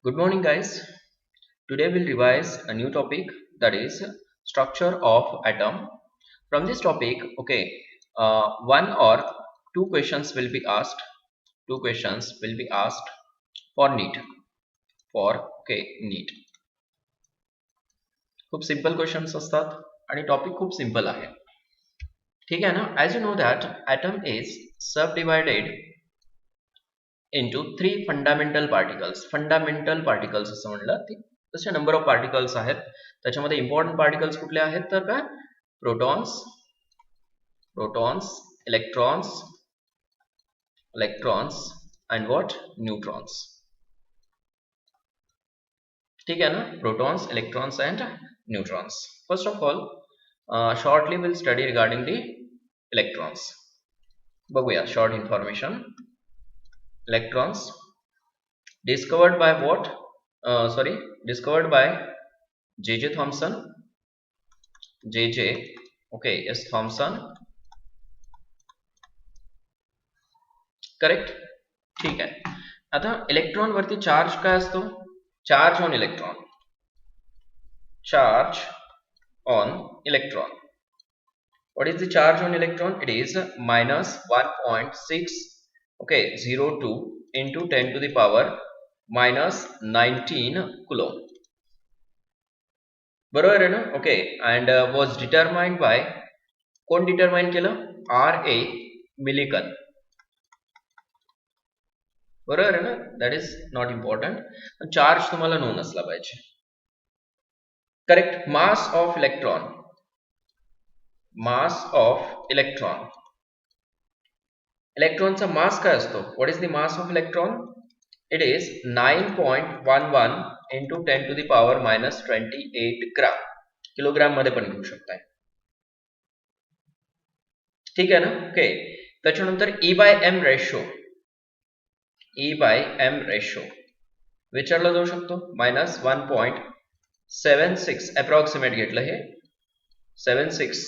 Good morning, guys. Today we'll revise a new topic, that is structure of atom. From this topic, one or two questions will be asked. Two questions will be asked for NEET. NEET. खूप simple questions असतात आणि topic खूप simple आहे. ठीक आहे ना? As you know that atom is subdivided into three fundamental particles. Fundamental particles असं म्हणलं ती तसे नंबर ऑफ पार्टिकल्स आहेत. त्याच्यामध्ये इम्पॉर्टंट पार्टिकल्स कुठले आहेत तर काय protons, electrons and what neutrons. ठीक आहे ना? Protons, electrons and neutrons. First of all, shortly we'll study regarding the electrons. बघूया short information. Electrons discovered by what? Discovered by J.J. Thomson. Thomson. Correct. ठीक आहे. आता इलेक्ट्रॉन वरती charge काय असतो? Charge on electron. What is the charge on electron? It is minus 1.602 into 10 to the power minus 19 coulomb. बरोबर आहे ना? Okay. and was determined by कोण डिटरमाइन केलं? R.A. Millikan. बरोबर आहे ना? That is not important. Charge तुम्हाला non असला पाहिजे. करेक्ट. Mass of electron. इलेक्ट्रॉनचा मास काय असतो? What is the mass of electron? It is 9.11 into 10 to the power minus 28 gram. Kilogram मध्ये पण घेऊ शकताय. ठीक आहे ना? ओके. त्याच्यानंतर E by M रेशो विचारला जाऊ शकतो. minus 1.76 अप्रॉक्सिमेट घेतलं हे 76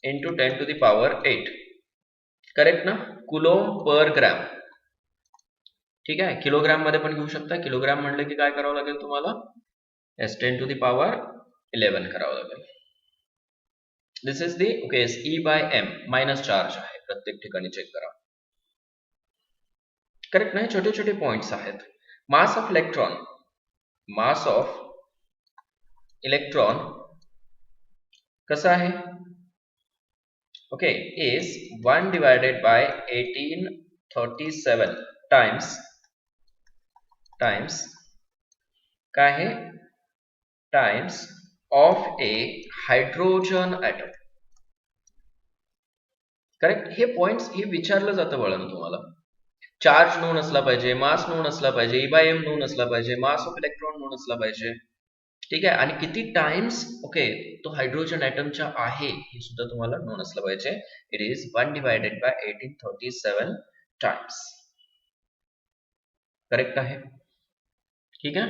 into 10 to the power 8. Correct ना? कुलोम पर ग्रॅम. ठीक आहे. किलोग्राम मध्ये पण घेऊ शकता. किलोग्राम म्हणलं की काय करावं लागेल तुम्हाला? 10 to the power 11 करावं लागेल. This is the E by M minus charge आहे प्रत्येक ठिकाणी. चेक करा. करेक्ट नाही? छोटे छोटे पॉइंट्स आहेत. मास ऑफ इलेक्ट्रॉन कसं आहे? Okay. Is 1 divided by 1837 times काय आहे? Times of a hydrogen atom. Correct. हे पॉइंट्स हे विचारलं जातं वळण तुम्हाला. चार्ज नोन असला पाहिजे, मास नोन असला पाहिजे, E by M नोन असला पाहिजे, मास ऑफ इलेक्ट्रॉन नोन असला पाहिजे. ठीक आहे. आणि किती टाइम्स तो हायड्रोजन ॲटमच्या आहे हे सुद्धा तुम्हाला नोन असलं पाहिजे. It is 1 divided by 1837 times. Correct आहे. ठीक आहे.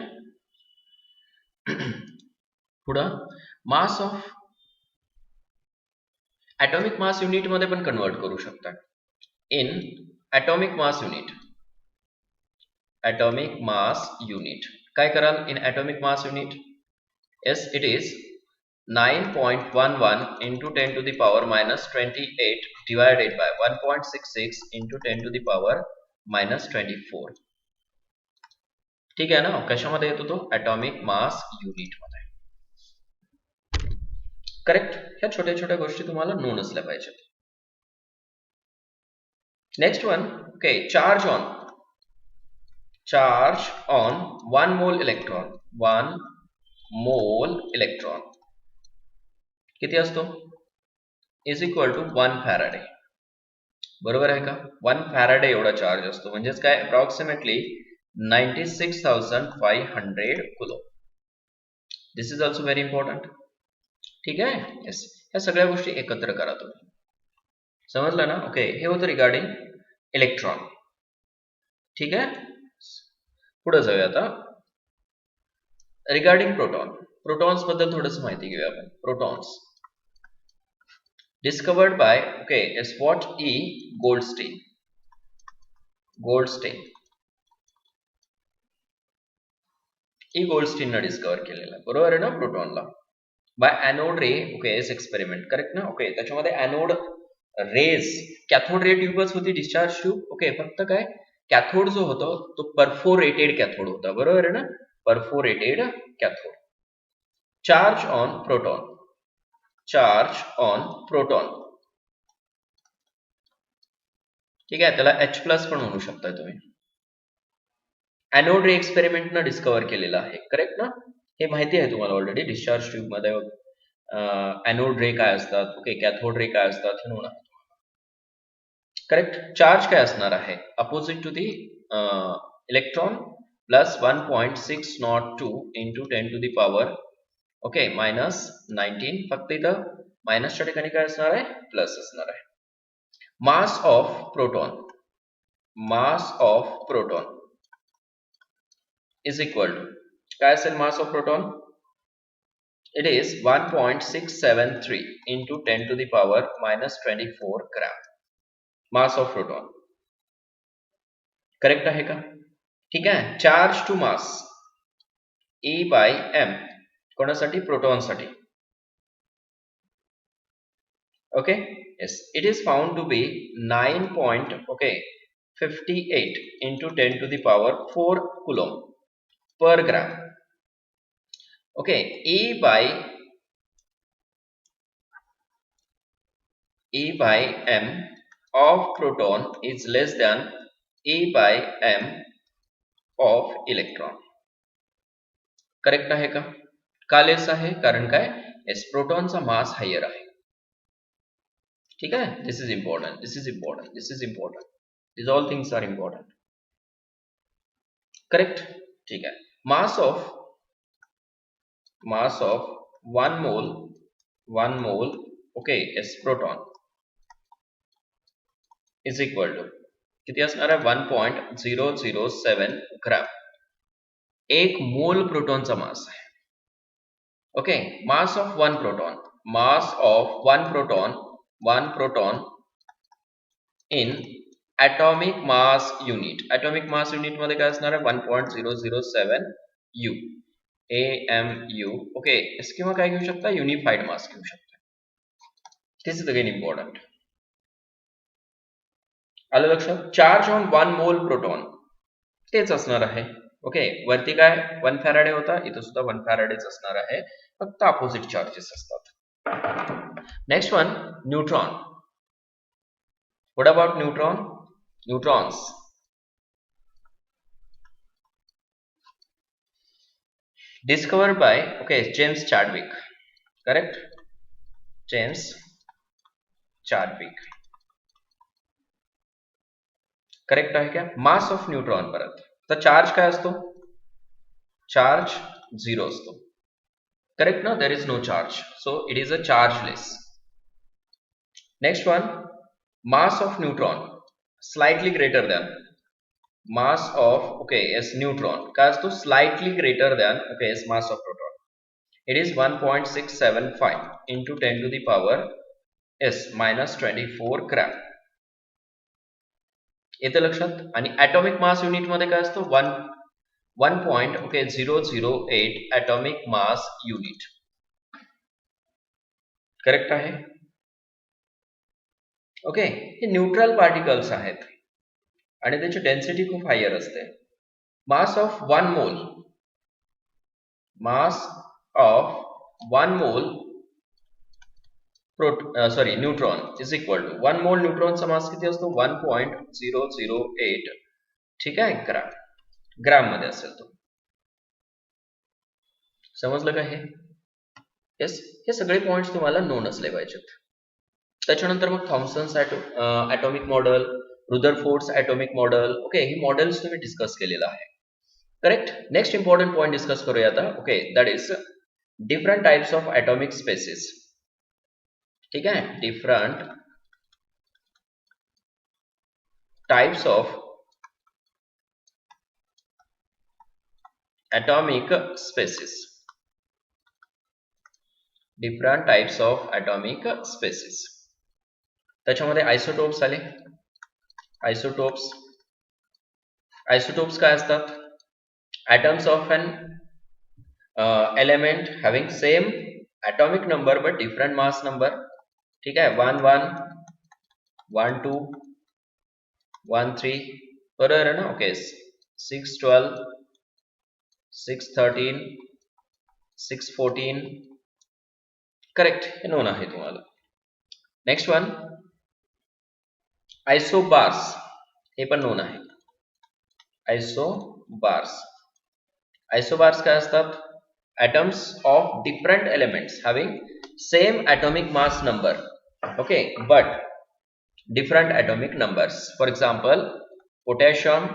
पुढं mass of atomic mass unit मध्ये पण कन्वर्ट करू शकता. इन ॲटॉमिक मास युनिट काय कराल? In atomic mass unit yes, it is 9.11 into 10 to the power minus 28 divided by 1.66 into 10 to the power minus 24. ठीक आहे ना? कशामध्ये येतो तो? ॲटॉमिक मास युनिट मध्ये. करेक्ट. ह्या छोट्या छोट्या गोष्टी तुम्हाला नोन असल्या पाहिजेत. Next one. Charge on 1 mole electron किती असतो? Is equal to 1 faraday. बरोबर आहे का? 1 फॅराडे एवढा चार्ज असतो. म्हणजेच काय? Approximately 96,500 coulomb. This is also very important. ठीक आहे. येस. ह्या सगळ्या गोष्टी एकत्र करा तुम्ही. समजलं ना? ओके. हे होतं रिगार्डिंग इलेक्ट्रॉन. ठीक आहे. पुढे जाऊया आता. रिगार्डिंग प्रोटॉन्स बद्दल थोडंसं माहिती घेऊया आपण. Protons discovered by Swart E. Goldstein. E Goldstein discover केलेला आहे, बरोबर आहे ना प्रोटॉनला. By anode ray, okay yes experiment, correct ना. ओके, त्याच्यामध्ये एनोड रेज, कॅथोड रे ट्यूबच होती, डिस्चार्ज ट्यूब. ओके, फक्त काय कॅथोड जो होतो तो परफोरेटेड कॅथोड होता, बरोबर आहे ना, perforated cathode. Charge on proton, charge on proton, ठीक आहे, त्याला H प्लस पण म्हणू शकता तुम्ही. एनोड रे एक्सपेरिमेंट न डिस्कवर केलेला आहे, करेक्ट ना. हे माहिती आहे तुम्हाला ऑलरेडी, डिस्चार्ज ट्यूब मध्ये एनोड रे काय असतात, ओके कॅथोड रे काय असतात हे म्हणून, करेक्ट. चार्ज काय असणार आहे, opposite to the electron plus 1.602 into 10 to the power, okay minus 19. फक्त इथं मायनसच्या ठिकाणी काय असणार आहे, प्लस असणार आहे. Mass of proton, mass of proton is equal to काय असेल, mass of proton it is 1.673 into 10 to the power minus 24 gram mass of proton, correct आहे का. ठीक आहे. Charge to mass E by m कोणासाठी, proton साठी. Okay, yes, it is found to be 9.58 into 10 to the power 4 coulomb per gram. Okay, E by m of proton is less than E by m of electron. Correct आहे का. का लेस आहे, कारण काय, S प्रोटॉनचा मास higher आहे. ठीक आहे, this is important, this is important, this is important, this all things are important, correct. ठीक आहे. Mass of 1 mole okay yes proton is equal to किती असणार आहे, 1.007 ग्रॅम. एक मोल प्रोटॉनचा मास आहे. Okay, mass of one proton, mass of one proton in atomic mass unit, atomic mass unit मध्ये काय असणार आहे, 1.007 U, AMU. ओके, किंवा काय घेऊ शकता, युनिफाईड मास घेऊ शकता. दिस इज अगेन इम्पॉर्टंट. आलं लक्षात. चार्ज ऑन 1 मोल प्रोटॉन तेच असणार आहे. ओके, वरती काय 1 फॅराडे होता, इथं सुद्धा 1 फॅराडेच असणार आहे, फक्त अपोजिट चार्जेस असतात. Next one, neutron. What about neutron, neutrons. Discovered by James Chadwick, correct, James Chadwick, correct आहे का. मास ऑफ न्यूट्रॉन, परत तर चार्ज काय असतो, चार्ज 0 असतो, करेक्ट ना. There is no charge, so it is a chargeless. Next one, mass of neutron slightly greater than mass of neutron काय असतो, slightly greater than mass of proton. It is 1.675 into 10 to the power minus 24 gram. येते लक्षात. आणि atomic mass unit मध्ये काय असतो, 1.008 atomic mass unit, correct आहे. Okay, हे न्यूट्रल पार्टिकल्स आहेत आणि त्याची डेन्सिटी खूप हायर असते. मास ऑफ 1 मोल, मास ऑफ 1 मोल न्यूट्रॉन इज इक्वल टू 1 मोल न्यूट्रॉनचा मास किती असतो, 1.008, ठीक आहे, ग्राम मध्ये असेल तो. समजलं का हे. येस, हे सगळे पॉइंट्स तुम्हाला नोन असले पाहिजेत. त्याच्यानंतर मग Thomson's atomic model, Rutherford's atomic model, okay, ही मॉडेल्स तुम्ही डिस्कस केलेलं आहे, correct. Next important point discuss करूया आता. Okay, that is different types of atomic species. ठीक आहे, different types of atomic species, different types of atomic species. त्याच्यामध्ये isotopes आले. आयसोटोप्स काय असतात, atoms of an element having same atomic number but different mass number. ठीक आहे 1 1 1 2 1 3 बरोबर आहे ना. Okay 6 12 6 13 6 14 correct. हे नोन आहे तुम्हाला. नेक्स्ट वन आयसोबार्स, हे पण नोन आहे. आयसोबार्स, आयसोबार्स काय असतात? atoms of different elements having same atomic mass number, okay, but different atomic numbers. For example, potassium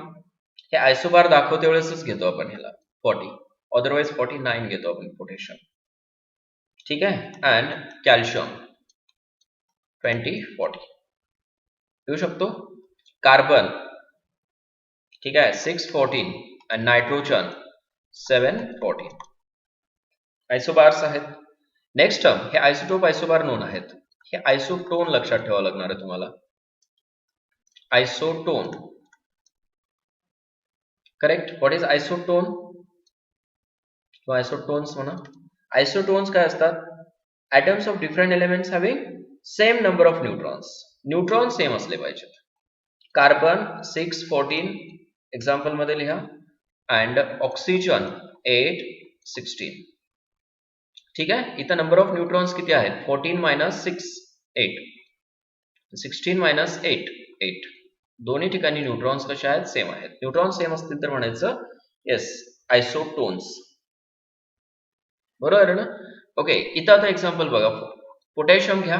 हे आयसोबार दाखवते वेळेसच घेतो आपण ह्याला 40, अदरवाइज 49 घेतो आपण पोटॅशियम. ठीक आहे. अँड कॅल्शियम 20 40 घेऊ शकतो. कार्बन ठीक आहे 6 14 आणि नायट्रोजन 7 14 आयसोबार्स आहेत. नेक्स्ट टर्म हे आयसोटोप आयसोबार नोन आहेत. हे आयसोटोन लक्षात ठेवावं लागणार आहे तुम्हाला. आयसोटोन करेक्ट. व्हॉट इज आयसोटोन किंवा आयसोटोन्स म्हणा. आयसोटोन्स काय असतात? atoms of different elements having same number of neutrons. Neutron same असले पाहिजेत. कार्बन 6 14 एक्झाम्पल मध्ये लिहा. And oxygen 8 16. ठीक आहे. इथं नंबर ऑफ न्यूट्रॉन्स किती आहेत? 14 मायनस 6 8, 16 मायनस 8 8. दोन्ही ठिकाणी न्यूट्रॉन्स कसे आहेत? सेम आहेत. न्यूट्रॉन सेम असतील तर म्हणायचं येस आयसोटोन्स. बरोबर आहे ना. ओके इथं आता एक्झाम्पल बघा. पोटॅशियम घ्या.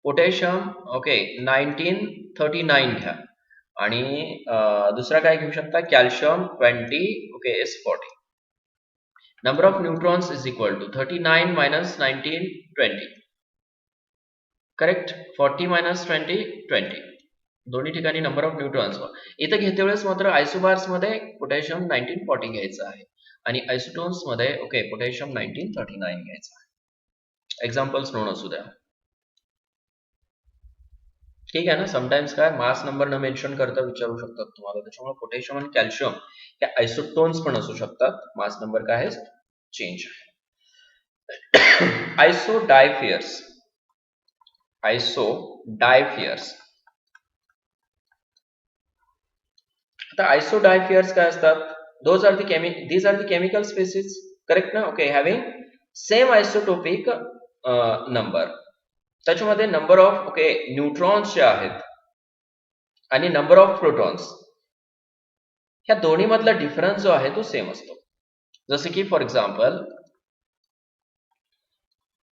पोटॅशियम ओके 1939 घ्या. आणि दुसरा काय घेऊ शकता? Calcium 20 okay is 40. number of neutrons is equal to 39 minus 19 20. Correct. 40 minus 20 20. दोन्ही ठिकाणी नंबर ऑफ न्यूट्रॉन्स. इथं घेते वेळेस मात्र आयसोबार्स मध्ये पोटॅशियम 1940 घ्यायचं आहे आणि आयसोटोन्स मध्ये ओके पोटॅशियम 1939 घ्यायचं आहे. एक्झाम्पल्स नोन असू द्या. ठीक आहे ना. समटाइम्स काय मास नंबर न मेन्शन करता विचारू शकतात तुम्हाला. त्याच्यामुळे पोटॅशियम आणि कॅल्शियम हे आयसोटोन्स पण असू शकतात. मास नंबर काय आहे? चेंज आहे. आयसोडायफियर्स, आयसोडायफियर्स. आता आयसोडायफियर्स काय असतात? these are the chemical species correct ना. Okay having same isotopic number. त्याच्यामध्ये नंबर ऑफ ओके न्यूट्रॉन्स जे आहेत आणि नंबर ऑफ प्रोटॉन्स ह्या दोन्ही मधला डिफरन्स जो आहे तो सेम असतो. जसे की for example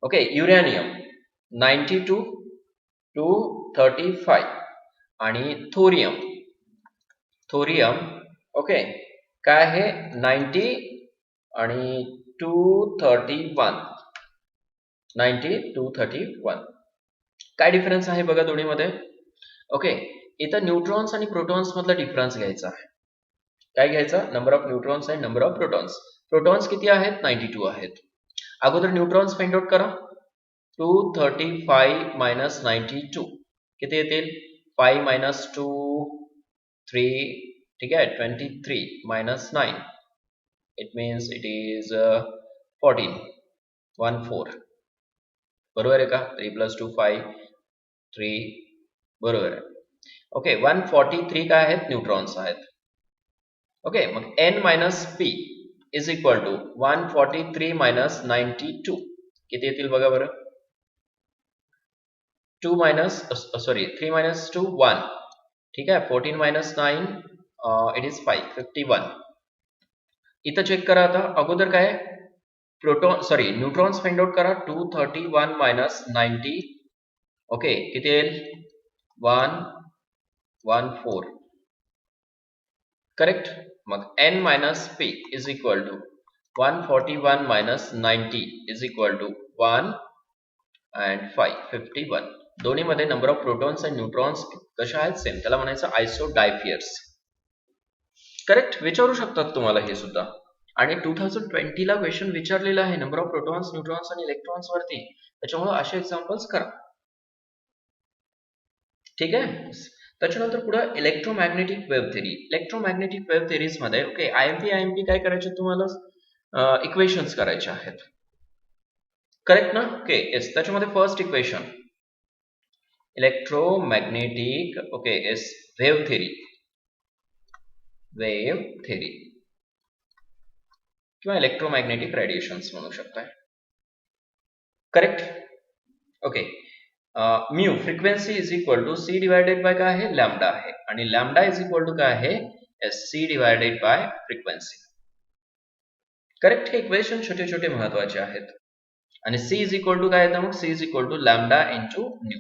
okay uranium 92 to 35 आणि थोरियम ओके काय आहे 90 आणि 231 90 231. काय डिफरन्स आहे बघा दोन्हीमध्ये. ओके इथं न्यूट्रॉन्स आणि प्रोटॉन्स मधला डिफरन्स घ्यायचा आहे. काय घ्यायचा? नंबर ऑफ न्यूट्रॉन्स आणि नंबर ऑफ प्रोटॉन्स. प्रोटॉन्स किती आहेत? 92 आहेत. अगोदर न्यूट्रॉन्स फाइंड आउट करा. 235 मायनस 92 किती येतील? 5 मायनस 2 3 ठीक आहे 23 minus 9 it means it is 14 1 4. बरोबर आहे का? 3 प्लस 2 5 3 बरोबर आहे. ओके 143 काय आहेत? न्यूट्रॉन्स आहेत. ओके मग n minus p is equal to 143 minus 92 किती येतील बघा बरं. 2 मायनस सॉरी 3 मायनस 2 1 ठीक आहे. 14 मायनस 9 इट इज 5 51. इथं चेक करा. आता अगोदर काय proton sorry neutrons find out करा. 231 मायनस 90 ओके किती येईल? 114 करेक्ट. मग n minus p is equal to 141 minus 90 is equal to 1 and 5 51. दोन्ही मध्ये नंबर ऑफ प्रोटॉन्स आणि न्यूट्रॉन्स कशा आहेत? सेम. त्याला म्हणायचं आयसोडायफियर्स. करेक्ट. विचारू शकतात तुम्हाला हे सुद्धा. आणि 2020 ला क्वेश्चन विचारलेला आहे नंबर ऑफ प्रोटॉन्स न्यूट्रॉन्स आणि इलेक्ट्रॉन्स वरती. त्याच्यामुळे असे एक्झाम्पल्स करा. ठीक आहे. त्याच्यानंतर पुढे electromagnetic wave theory. Electromagnetic wave theories मध्ये ओके आयएमपी काय करायचे तुम्हाला? इक्वेशन्स करायचे आहेत. करेक्ट ना? Okay yes. त्याच्यामध्ये first equation electromagnetic okay yes wave theory किंवा इलेक्ट्रोमॅग्नेटिक रेडिएशन्स म्हणू शकताय. Correct. Okay mu frequency is equal to C divided by काय आहे लॅम्डा आहे आणि लॅम्डा इज इक्वल टू काय आहे is C divided by frequency. Correct. हे इक्वेशन छोटे छोटे महत्वाचे आहेत आणि सी इज इक्वल टू काय येतं मग C is equal to lambda into nu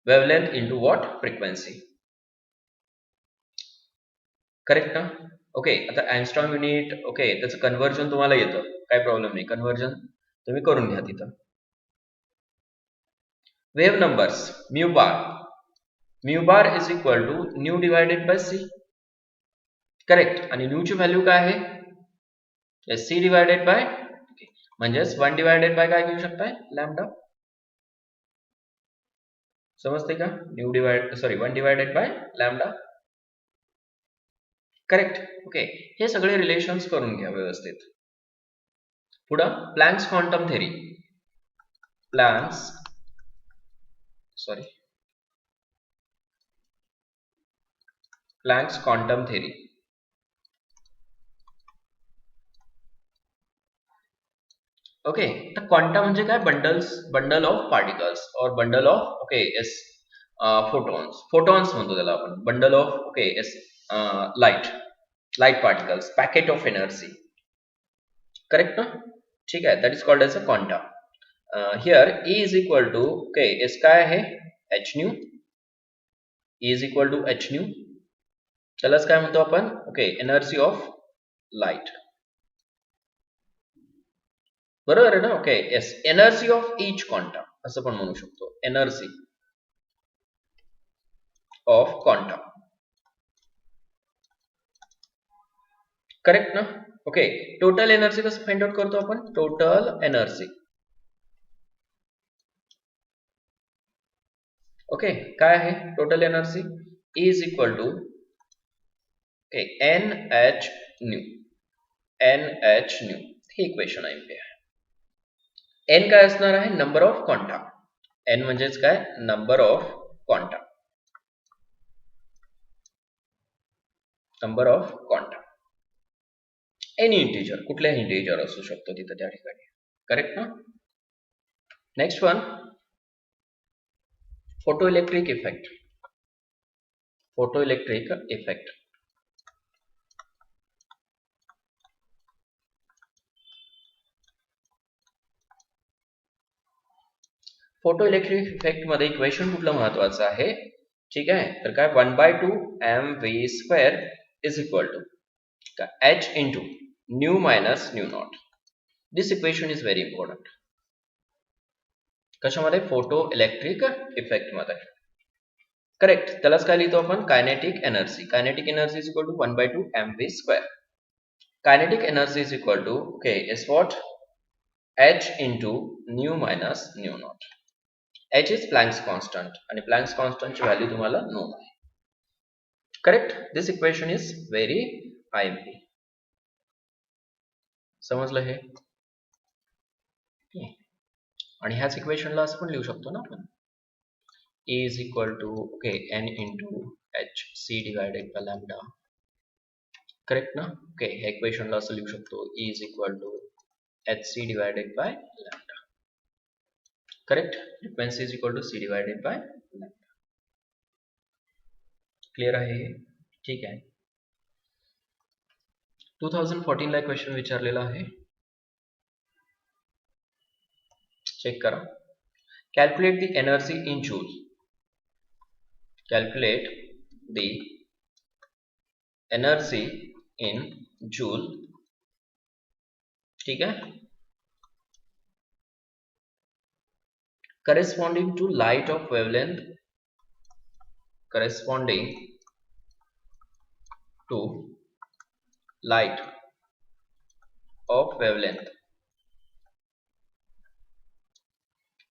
wavelength into what frequency. Correct ना? ओके आता अँगस्ट्रॉम युनिट ओके त्याचं कन्व्हर्जन तुम्हाला येतं काय प्रॉब्लेम नाही कन्व्हर्जन तुम्ही करून घ्या तिथं. Wave numbers mu bar is equal to nu divided by C. Correct. आणि न्यू ची व्हॅल्यू काय आहे सी डिवायडेड बाय म्हणजेच 1 डिवायडेड बाय काय घेऊ शकताय लॅम्डा. समजते का? 1 divided by lambda. Correct. Okay हे सगळे रिलेशन्स करून घ्या व्यवस्थित. पुढं Planck's quantum theory Planck's quantum theory. Okay तर क्वांटा म्हणजे काय बंडल ऑफ पार्टिकल्स और bundle of okay yes photons म्हणतो त्याला आपण bundle of okay yes light particles packet of energy. Correct ना? ठीक आहे. That is called as a quanta. Here E is equal to okay is काय आहे H nu. E is equal to H nu त्यालाच काय म्हणतो आपण okay energy of light. बरोबर आहे ना? Okay yes energy of each quanta असं पण म्हणू शकतो एनर्जी ऑफ क्वांटा. करेक्ट ना? ओके टोटल एनर्जी कसं फाइंड आउट करतो आपण टोटल एनर्जी. ओके काय आहे total energy is equal to okay N H nu हे इक्वेशन आहे. एन काय असणार आहे नंबर ऑफ क्वांटा. एन म्हणजेच काय number of quanta. Any integer कुठल्याही इंटिजर असू शकतो तिथं त्या ठिकाणी. करेक्ट ना? Next one photoelectric effect. Photoelectric effect मध्ये इक्वेशन कुठलं महत्वाचं आहे ठीक आहे तर काय 1/2 mv² is equal to h into nu minus nu naught. This equation is very important. कशामध्ये फोटो इलेक्ट्रिक इफेक्ट मध्ये. करेक्ट. त्यालाच काय लिहितो आपण kinetic energy is equal to 1/2 mv². Kinetic energy is equal to okay is what h into nu minus nu naught. h is Planck's constant आणि Planck's कॉन्स्टंटची value तुम्हाला non आहे. Correct. This equation is very IMP. समजलं हे? आणि ह्याच इक्वेशनला असं पण लिहू शकतो ना आपण E is equal to okay n into H C divided by lambda. Correct ना? ओके ह्या इक्वेशनला असं लिहू शकतो E is equal to H C divided by lambda. Correct. Frequency is equal to C divided by lambda. Clear आहे? ठीक आहे. 2014 ला क्वेश्चन विचारलेला आहे चेक करा. Calculate the energy in joule. Calculate the energy in joule. ठीक आहे. corresponding to light of wavelength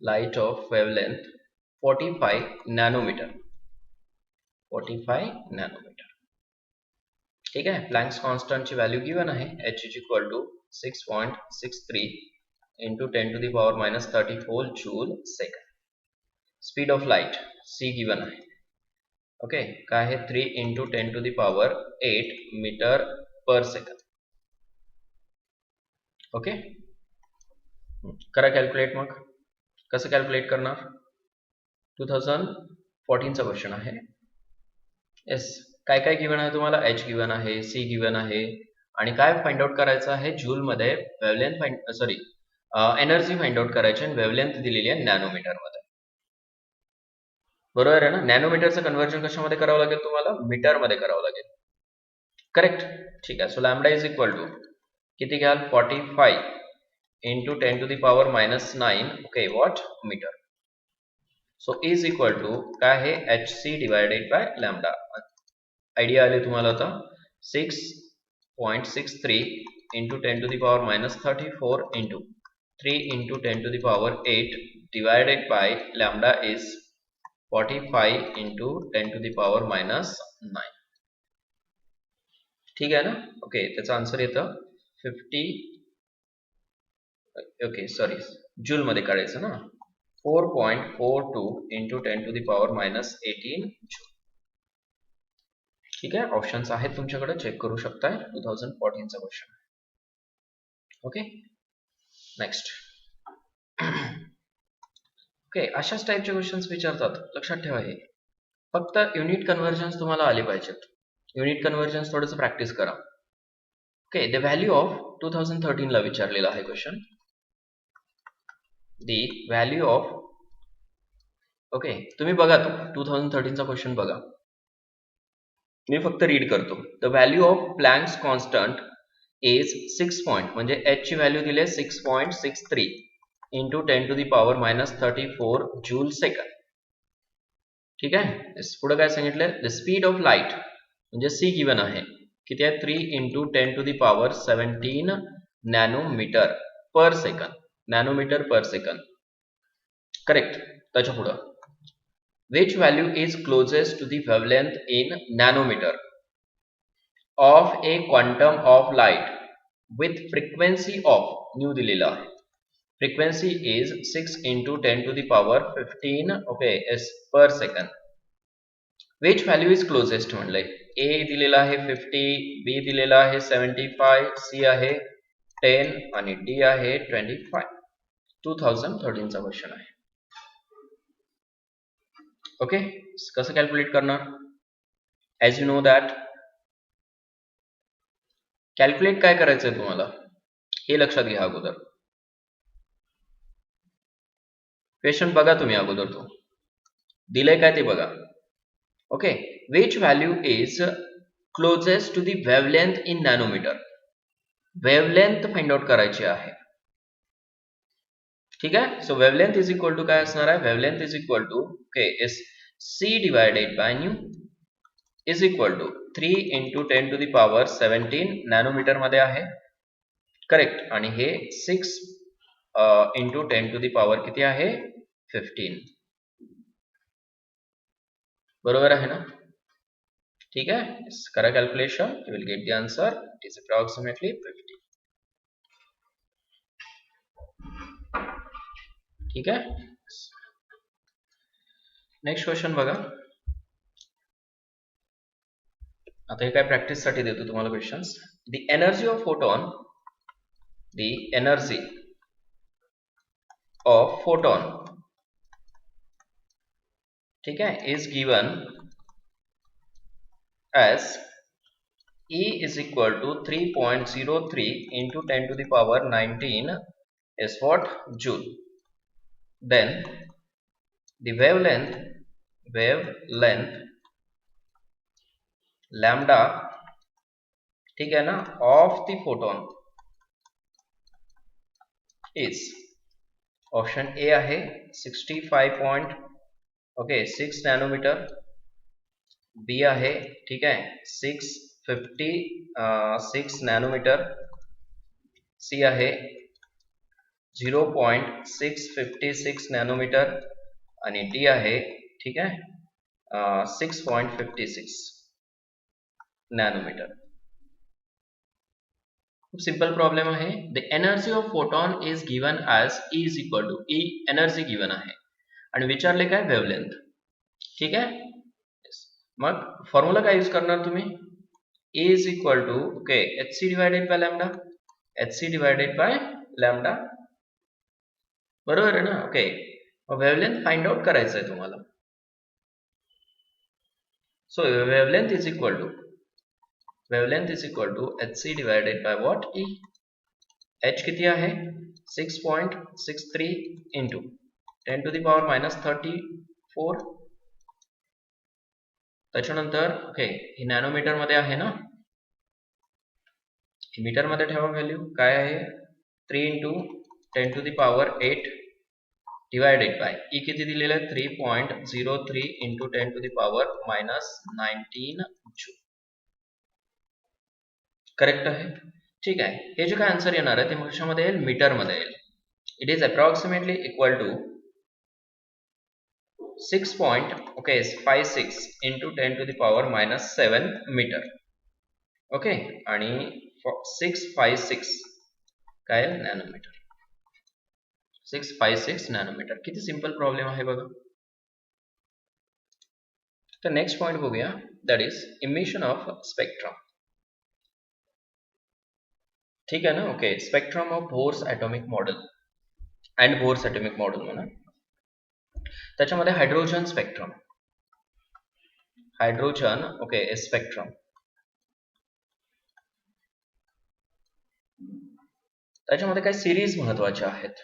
light of wavelength 45 nanometer. ठीक आहे. प्लँक्स कॉन्स्टंटची व्हॅल्यू गिवन आहे h is equal to 6.63 into 10 to the power minus 34 joule second. Speed of light c given आहे. Okay, काय आहे 3 into 10 to the power 8 metre per second. Okay, करा calculate. मग कसं कॅल्क्युलेट करणार? 2014 चा क्वेश्चन आहे. येस, काय काय गिवन आहे तुम्हाला? h गिवन आहे, c गिवन आहे, आणि काय फाइंड आउट करायचं आहे? जूल मध्ये वेव्हलेंथ एनर्जी फाइंड आउट करायची आणि वेव्हलेंथ दिलेली आहे नॅनोमीटर मध्ये. बरोबर आहे ना? नॅनोमीटरचं कन्व्हर्जन कशामध्ये करावं लागेल तुम्हाला? मीटर मध्ये करावं लागेल. करेक्ट. ठीक आहे. So lambda is equal to किती घ्याल? 45 into 10 to the power minus 9 okay what metre. So is equal to काय आहे? hc divided by lambda. Idea आले तुम्हाला आता? 6.63 into 10 to the power minus 34 into 3 into 10 to the power 8 divided by lambda is 45 into 10 to the power minus 9. ठीक आहे ना? Okay, त्याचा answer येतं 50. ओके सॉरी, जूल मध्ये काढायचं ना. 4.42 into 10 to the power minus 18 joule. ठीक आहे, ऑप्शन्स आहेत तुमच्याकडे, चेक करू शकताय. 2014 चा क्वेश्चन. Okay, next. ओके, अशाच टाईपचे क्वेश्चन्स विचारतात, लक्षात ठेवा. हे फक्त युनिट कन्व्हर्जन्स तुम्हाला आले पाहिजेत. युनिट कन्व्हर्जन्स थोडंसं प्रॅक्टिस करा. ओके, द व्हॅल्यू ऑफ 2013 ला विचारलेला आहे question. The value of, okay तुम्ही बघा तो 2013 चा क्वेश्चन बघा. मी फक्त रीड करतो. The value of Planck's constant is 6 point, म्हणजे h ची व्हॅल्यू दिली आहे 6.63 into 10 to the power minus 34 joule second. ठीक आहे. पुढे काय सांगितलंय? द स्पीड ऑफ लाईट म्हणजे c गिवन आहे. किती आहे? 3 into 10 to the power 17 nanometre per second. Nanometre per second. Correct. त्याच्या पुढं which value is closest to the wavelength in nanometer of a quantum of light with frequency of new दिलेला आहे. frequency is 6 into 10 to the power 15 okay is per second. which value is closest म्हणलंय. a दिलेला आहे 50, b दिलेला आहे 75, c आहे 10 आणि d आहे 25. 2013 चा क्वेश्चन आहे. ओके, कसं कॅल्क्युलेट करणार? As you know that calculate काय करायचंय तुम्हाला हे लक्षात घ्या अगोदर. क्वेश्चन बघा तुम्ही अगोदर, तो दिलंय काय ते बघा. Okay, which value is closest to the wavelength in nanometre. Wavelength find out करायची आहे. ठीक आहे. So wavelength is equal to काय असणार आहे? Wavelength is equal to okay is c divided by nu is equal to 3 into 10 to the power 17 nanometre मध्ये आहे. Correct. आणि हे 6 इंटू 10 टू द पॉवर किती आहे? 15. बरोबर आहे ना? ठीक आहे. करा calculation, you will get the answer. It is approximately 50. ठीक आहे. नेक्स्ट क्वेश्चन बघा. आता हे काय प्रॅक्टिस साठी देतो तुम्हाला questions. The energy of photon, the energy of photon, ठीक आहे, is given as E is equal to 3.03 into 10 to the power 19 is what? Joule. Then the wavelength lambda, ठीक है ना, of the photon is option A आहे 65.6 nanometre. B आहे, ठीक आहे, 656 nanometre. C आहे 0.656 नॅनोमीटर आणि D आहे, ठीक आहे, 6.56 नॅनोमीटर. खूप सिंपल प्रॉब्लेम आहे. The energy of photon is given as E is equal to E energy given आहे आणि विचारले काय वेवलेंथ. ठीक आहे. मग फॉर्म्युला काय यूज करणार तुम्ही. E is equal to okay HC divided by lambda. HC divided by lambda बरोबर आहे ना. ओके वेवलेंथ फाइंड आउट करायचं आहे तुम्हाला. So wavelength is equal to HC divided by what E. H किती आहे 6.63 into 10 to the power minus 34. त्याच्यानंतर okay ही nanometre मध्ये आहे ना. मीटर मध्ये ठेवा व्हॅल्यू काय आहे 3 into 10 to the power 8 divided by E किती दिलेलं आहे 3.03 into 10 to the power minus 19 joule. Correct आहे. ठीक आहे. हे जे काय आन्सर येणार आहे ते कशामध्ये येईल मीटर मध्ये येईल. It is approximately equal to 6.56 into 10 to the power minus 7 metre. Okay आणि 656 काय नॅनोमीटर. 656 नॅनोमीटर. किती सिंपल प्रॉब्लेम आहे बघा. तर नेक्स्ट पॉइंट बघूया. That is emission of spectrum. ठीक आहे ना. Okay spectrum of Bohr's atomic model and Bohr's atomic model म्हणा. त्याच्यामध्ये हायड्रोजन स्पेक्ट्रम ओके स्पेक्ट्रम. त्याच्यामध्ये काही सिरीज महत्वाच्या आहेत.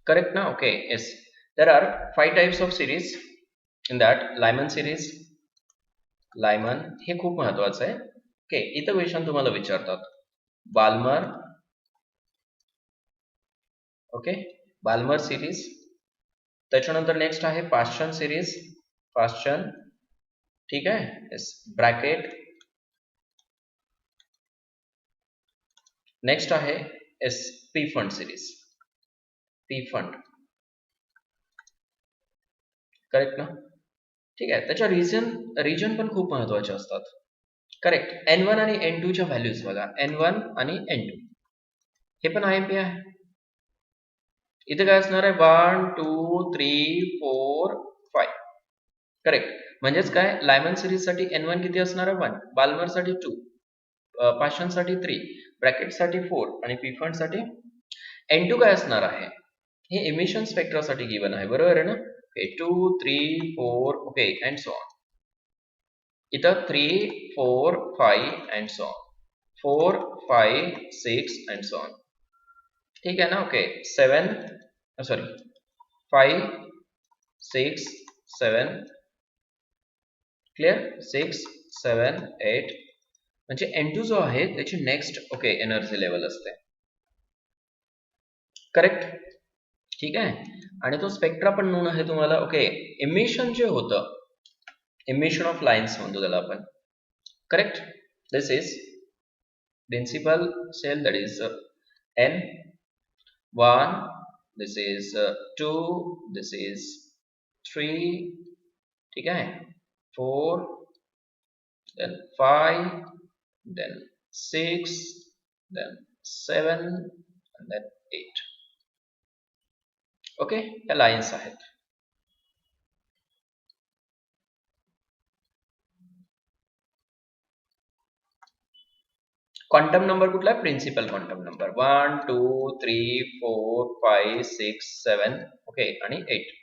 करेक्ट ना. Okay yes there are 5 types of series in that. Lyman series. Lyman हे खूप महत्वाचं आहे. ओके इथं क्वेश्चन तुम्हाला विचारतात. Balmer okay Balmer series. त्याच्यानंतर नेक्स्ट आहे पाश्चन सिरीज. पाश्चन ठीक आहे येस ब्रॅकेट. नेक्स्ट आहे एस Pfund series. Pfund correct ना. ठीक आहे. त्याच्या रिजन पण खूप महत्वाचे असतात. करेक्ट. N1 आणि N2 च्या व्हॅल्यूज बघा. N1 आणि N2 हे पण IMP आहे. इथे काय असणार आहे 1 2 3 4 5. करेक्ट. म्हणजेच काय लायमन सिरीज साठी N1 किती असणार आहे 1, बाल्मर साठी 2, पाश्चन साठी 3, ब्रॅकेट साठी 4 आणि पी फंड साठी N2 काय असणार आहे. हे इमिशन स्पेक्ट्रासाठी गिवन आहे बरोबर आहे ना. Okay 2 3 4 okay and so on. इथं 3 4 5 and so on. 4 5 6 and so on. ठीक आहे ना. ओके 7 सॉरी 5 6 7 क्लिअर 6 7 8 म्हणजे N2 जो आहे त्याची नेक्स्ट ओके एनर्जी लेवल असते. करेक्ट. ठीक आहे. आणि तो स्पेक्ट्रा पण नोन आहे तुम्हाला. ओके इमिशन जे होतं इमिशन ऑफ लाईन्स म्हणतो त्याला आपण. Correct. This is principal shell that is N1, this is 2, this is 3, ठीक है 4, then 5, then 6, then 7 and then 8. Okay या लाईन्स आहेत. क्वांटम नंबर कुठला आहे प्रिन्सिपल क्वांटम नंबर 1 2 3 4 5 6 7 ओके आणि 8.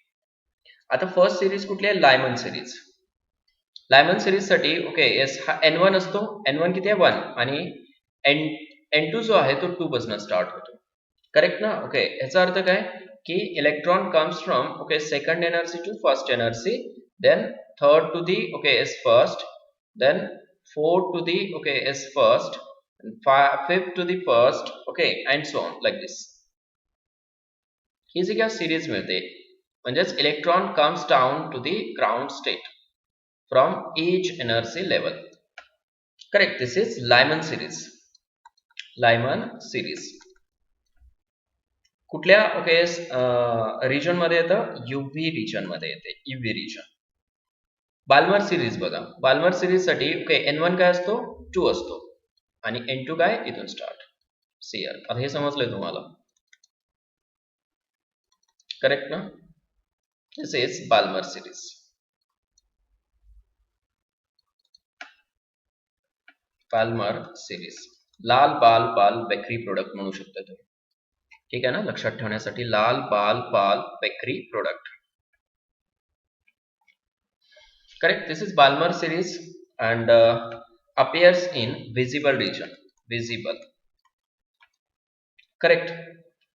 आता फर्स्ट सिरीज कुठली आहे लायमन सिरीज. लायमन सिरीज साठी ओके येस हा N1 असतो. N1 किती आहे 1 आणि N2 जो आहे तो 2 पासून स्टार्ट होतो. करेक्ट ना. ओके याचा अर्थ काय की electron comes from okay second energy to first energy, then third to the okay is first, then fourth to the okay is first, fifth to the first okay and so on like this. ही जी काय series मिळते म्हणजेच electron comes down to the ground state from each energy level. Correct. This is Lyman series. Lyman series कुठल्या okay region मध्ये येतं UV region मध्ये येते. UV region. बाल्मर सिरीज बघा. बाल्मर सिरीज साठी ओके N1 काय असतो 2 असतो आणि N2 काय इथून स्टार्ट. Cr. आता हे समजलंय तुम्हाला, करेक्ट ना? This is Balmer series. Balmer series, Lal Bal Pal bakery product म्हणू शकता तुम्ही. ठीक आहे ना, लक्षात ठेवण्यासाठी Lal Bal Pal bakery product. Correct. This is Balmer series and appears in visible region. Visible. Correct.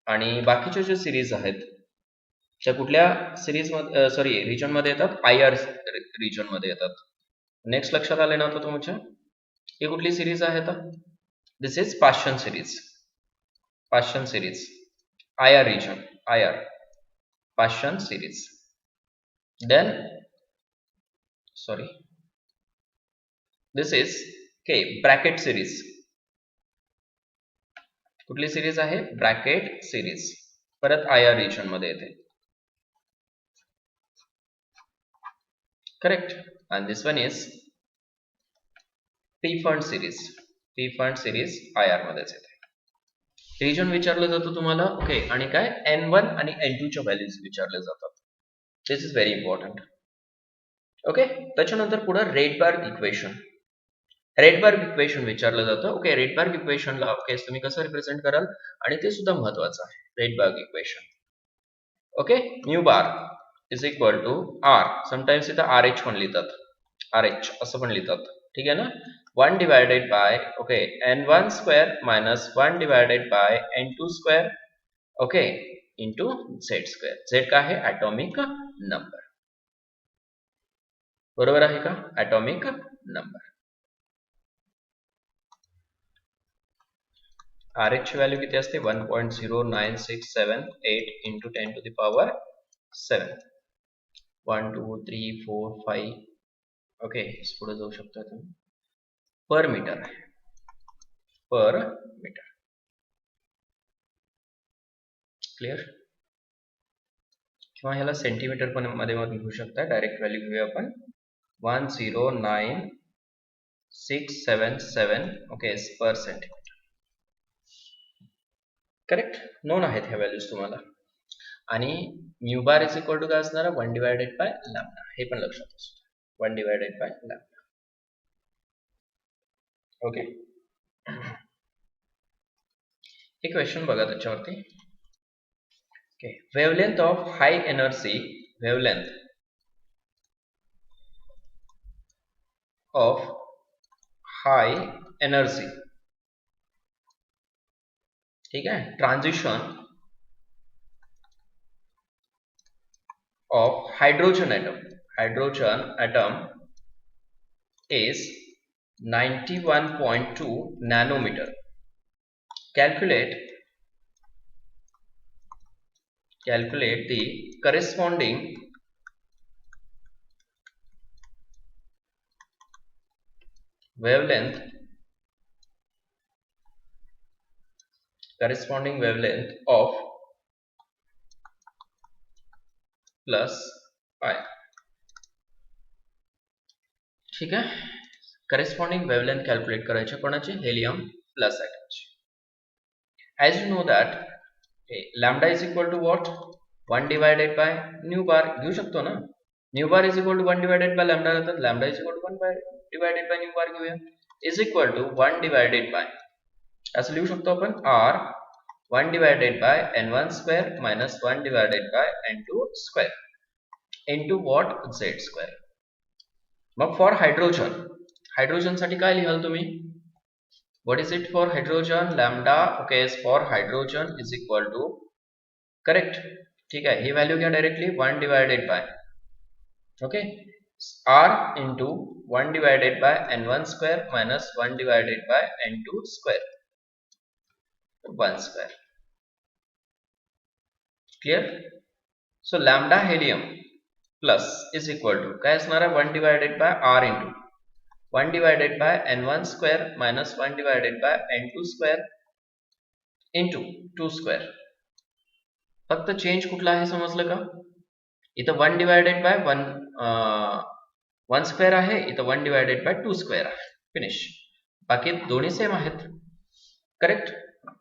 आणि बाकीचे जे सिरीज आहेत त्या कुठल्या सिरीज मध्ये, सॉरी, रिजन मध्ये येतात? आयआर रिजन मध्ये येतात. नेक्स्ट लक्षात आले ना आता तुमच्या? ही कुठली सिरीज आहे आता? This is Paschen series. Paschen series, IR region, IR Paschen series. Then sorry, this is Brackett series. कुठली सिरीज आहे? ब्रॅकेट सिरीज, परत आयआर रिजन मध्ये येते. Correct. and this one is Pfund series. Pfund series IR मध्येच येते. Region विचारलं जातं तुम्हाला. ओके. आणि काय? N1 आणि N2 च्या व्हॅल्यूज विचारले जातात. दिस इज व्हेरी इम्पॉर्टंट. ओके. त्याच्यानंतर पुढे रेडबर्ग इक्वेशन. रेडबर्ग इक्वेशन विचारलं जातं. ओके. रेडबर्ग इक्वेशनला ओके तुम्ही कसं रिप्रेझेंट कराल, आणि ते सुद्धा महत्वाचं आहे. Rydberg equation. Okay. Nu bar is equal to R. Sometimes इथं RH पण लिहितात, RH असं पण लिहितात. ठीक आहे ना? 1 divided by okay N1 square minus 1 divided by N2 square okay into Z square. Z काय आहे? Atomic number. बरोबर आहे का? Atomic number. RH ची व्हॅल्यू किती असते? 1.09678 into 10 to the power 7. 1 2 3 4 5 okay. पुढे जाऊ शकता तुम्ही. पर मीटर आहे, पर मीटर. क्लिअर? किंवा ह्याला सेंटीमीटर पण मध्ये घेऊ शकता. डायरेक्ट व्हॅल्यू घेऊया आपण. 109,677 okay per centimetre. Correct. Known आहेत ह्या व्हॅल्यूज तुम्हाला. आणि mu bar is equal to काय असणार? 1 डिवायडेड बाय लॅम्बडा. हे पण लक्षात असतं. 1 डिवायडेड बाय लॅम्बडा. ओके. एक क्वेश्चन बघा त्याच्यावरती. Okay. Wavelength of high energy, wavelength of high energy. ठीक है. Transition of hydrogen atom is 91.2 nanometer. Calculate the corresponding wavelength of plus I. ठीक आहे. करेस्पॉन्डिंग वेवलेंथ कॅल्क्युलेट करायचे कोणाचे? हेलियम प्लस ॲटमची. As you know that lambda is equal to what? 1 divided by nu bar. घेऊ शकतो ना? Nu bar is equal to 1 divided by lambda राहतात. Lambda is equal to 1 divided by nu bar घेऊया. Is equal to 1 divided by, असं लिहू शकतो आपण, R 1 divided by N1 square minus 1 divided by N2 square into what? Z square. मग for hydrogen, hydrogen साठी काय लिहाल तुम्ही? What is it for hydrogen? Lambda okay is for hydrogen is equal to, correct. ठीक आहे. ही value घ्या directly. 1 divided by okay R into 1 divided by N1 square minus 1 divided by N2 square 1 square. Clear? So lambda helium plus is equal to काय असणार आहे? 1 divided by R into 1 divided by N1 square minus 1 divided by N2 square into 2 square. फक्त change कुठला आहे समजलं का? इथं 1 divided by 1 square आहे, इथं 1 divided by 2 square आहे. फिनिश. बाकी दोन्ही सेम आहेत. करेक्ट.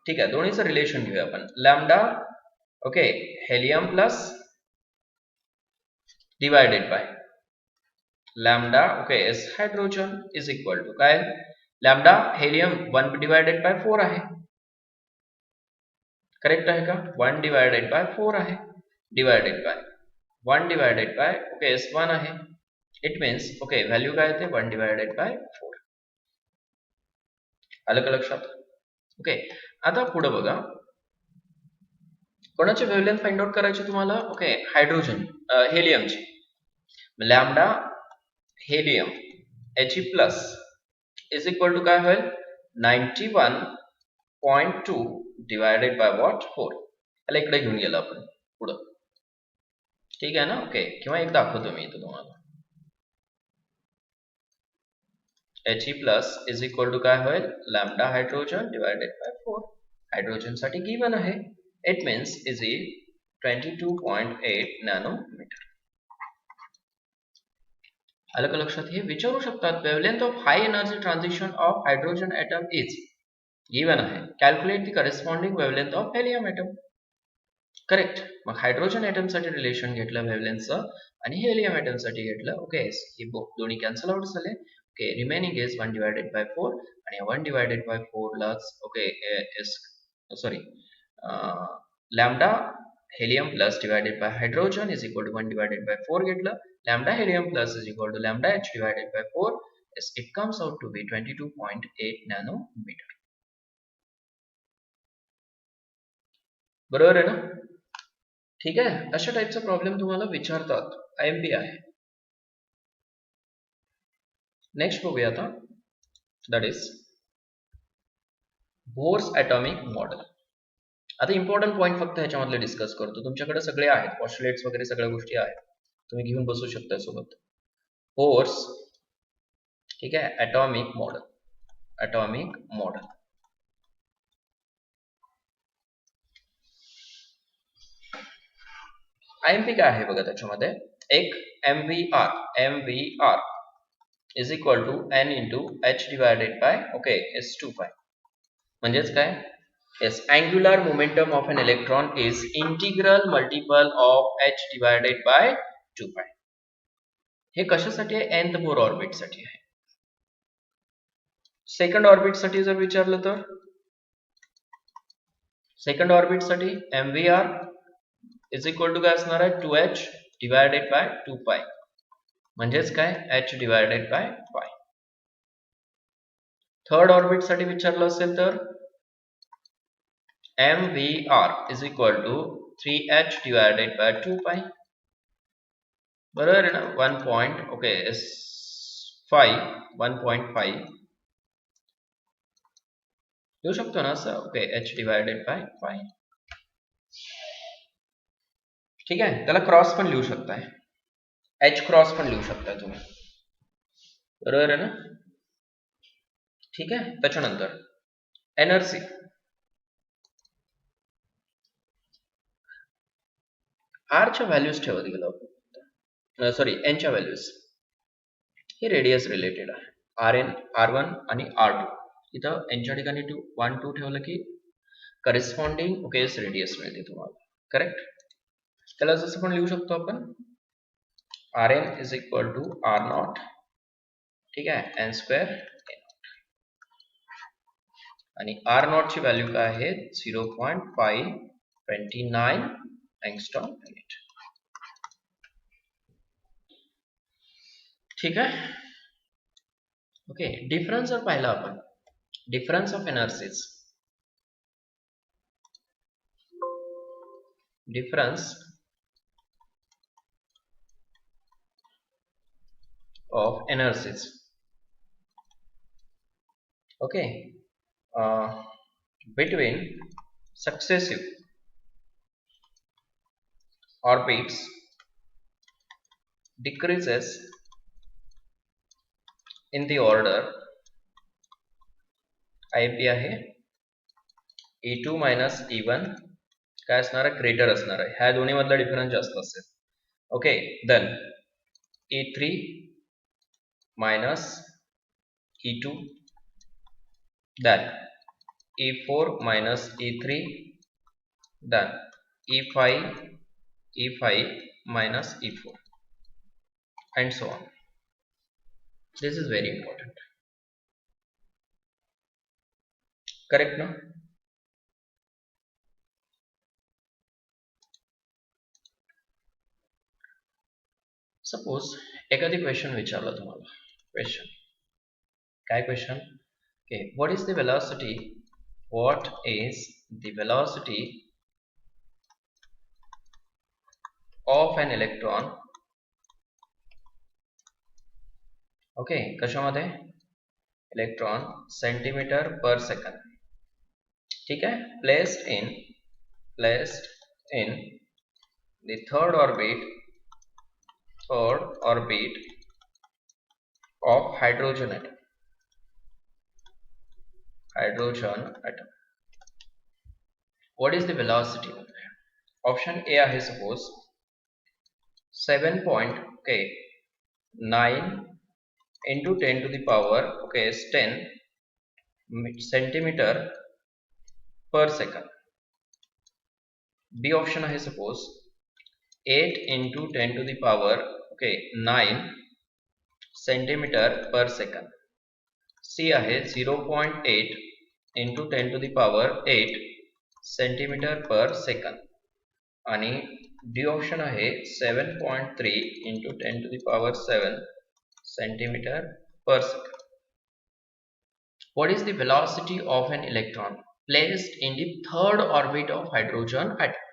ठीक आहे, दोन्हीचं रिलेशन घेऊया आपण. Lambda okay helium plus divided by lambda okay S hydrogen is equal to काय, लॅम्डा हेलियम 1 डिवायडेड बाय 4 आहे. करेक्ट आहे का? 1 डिवायडेड बाय 4 आहे, divided by 1 divided by okay S 1 आहे. इट मीन्स ओके व्हॅल्यू काय येते 1 डिवायडेड बाय 4. आलं का लक्षात? ओके आता पुढे बघा, कोणाची वेव्हलेंथ फाइंड आउट करायची तुम्हाला? ओके हायड्रोजन हेलियमची. Lambda helium He plus is equal to काय होईल 91.2 डिवायडेड बाय व्हॉट 4. याला इकडे घेऊन गेलो आपण पुढं, ठीक आहे ना? ओके किंवा एक दाखवतो मी इथं तुम्हाला. He plus is equal to काय होईल lambda hydrogen divided by 4. Hydrogen साठी गिवन आहे. It means is 22.8 nanometre. आलं का लक्षात? हे विचारू शकतात wavelength of high energy transition of hydrogen atom is given आहे. Calculate the corresponding wavelength of helium atom. Correct. मग हायड्रोजन ॲटम साठी रिलेशन घेतलं वेव्हलेंथचं आणि हेलियम ॲटम साठी घेतलं. ओके हे दोन्ही कॅन्सल आउट झाले. Okay remaining is 1 divided by 4 आणि 1 डिवायडेड बाय 4 लाच okay sorry lambda helium plus divided by hydrogen is equal to 1 divided by 4 घेतलं. Lambda helium plus is equal to lambda H divided by 4. It comes out to be 22.8 nanometre. बरोबर आहे ना? ठीक आहे, अशा टाईपचा problem तुम्हाला विचारतात, IMP आहे. नेक्स्ट बघूया आता, that is Bohr's atomic model. आता इम्पॉर्टंट पॉईंट फक्त ह्याच्यामधले डिस्कस करतो. तुमच्याकडे सगळे आहेत पॉस्टुलेट्स वगैरे सगळ्या गोष्टी आहेत, तुम्ही घेऊन बसू शकता सोबत. बोर्स ठीक आहे atomic model. Atomic model IMP काय आहे बघा त्याच्यामध्ये. एक MVR is equal to N into H divided by okay S25. म्हणजेच काय, yes angular momentum of an electron is integral multiple of H divided by 2 pi. हे कशासाठी आहे? nth बोर ऑर्बिट साठी आहे. सेकंड ऑर्बिट साठी जर विचारलं तर सेकंड ऑर्बिट साठी MVR इज इक्वल टू काय असणार आहे 2H डिवायडेड बाय 2 pi. म्हणजेच काय H divided bye pi. Third orbit साठी विचारलं असेल तर MVR is equal to 3H divided by 2 pi. बरोबर आहे ना? 1.5 लिहू शकतो ना असं. Okay H divided bye pi. ठीक आहे, त्याला क्रॉस पण लिहू शकताय, H क्रॉस पण लिहू शकताय तुम्ही. बरोबर आहे ना? ठीक आहे, त्याच्यानंतर एनर्जी R च्या व्हॅल्यूज ठेवत गेलो आपण, सॉरी N च्या व्हॅल्यूज. हे रेडियस रिलेटेड आहे. R1 आणि R2. इथं N च्या ठिकाणी 1 2 ठेवलं की करेस्पॉन्डिंग ओके रेडियस मिळते तुम्हाला. करेक्ट. त्याला जसं पण लिहू शकतो आपण Rn is equal to R0 ठीक आहे N स्क्वेअर आणि R0 ची व्हॅल्यू काय आहे 0.529 एंगस्ट्रॉम युनिट. ठीक आहे. ओके डिफरन्स जर पाहिला आपण, difference of energies, difference of energies. Okay, between successive orbits decreases in the order IMP आहे E2 minus E1 काय असणार आहे ग्रेटर असणार आहे. ह्या दोन्ही मधला डिफरन्स जास्त असेल. Okay then E3 minus E2 then E4 minus E3, then E5 minus E4, and so on. This is very important. Correct ना? सपोज एखादी क्वेश्चन विचारला तुम्हाला. क्वेश्चन काय question? Okay, what is the velocity of an electron? Okay, कशामध्ये? Electron centimetre पर second. ठीक है, placed in the third orbit of hydrogen atom. What is the velocity? Option A आहे suppose 7.9 into 10 to the power 10 centimeter per second. B option आहे suppose 8 into 10 to the power 9 centimeter per second. C आहे 0.8 into 10 to the power 8 centimeter per second. आणि D option आहे 7.3 into 10 to the power 7 centimeter per second. What is the velocity of an electron placed in the third orbit of hydrogen atom?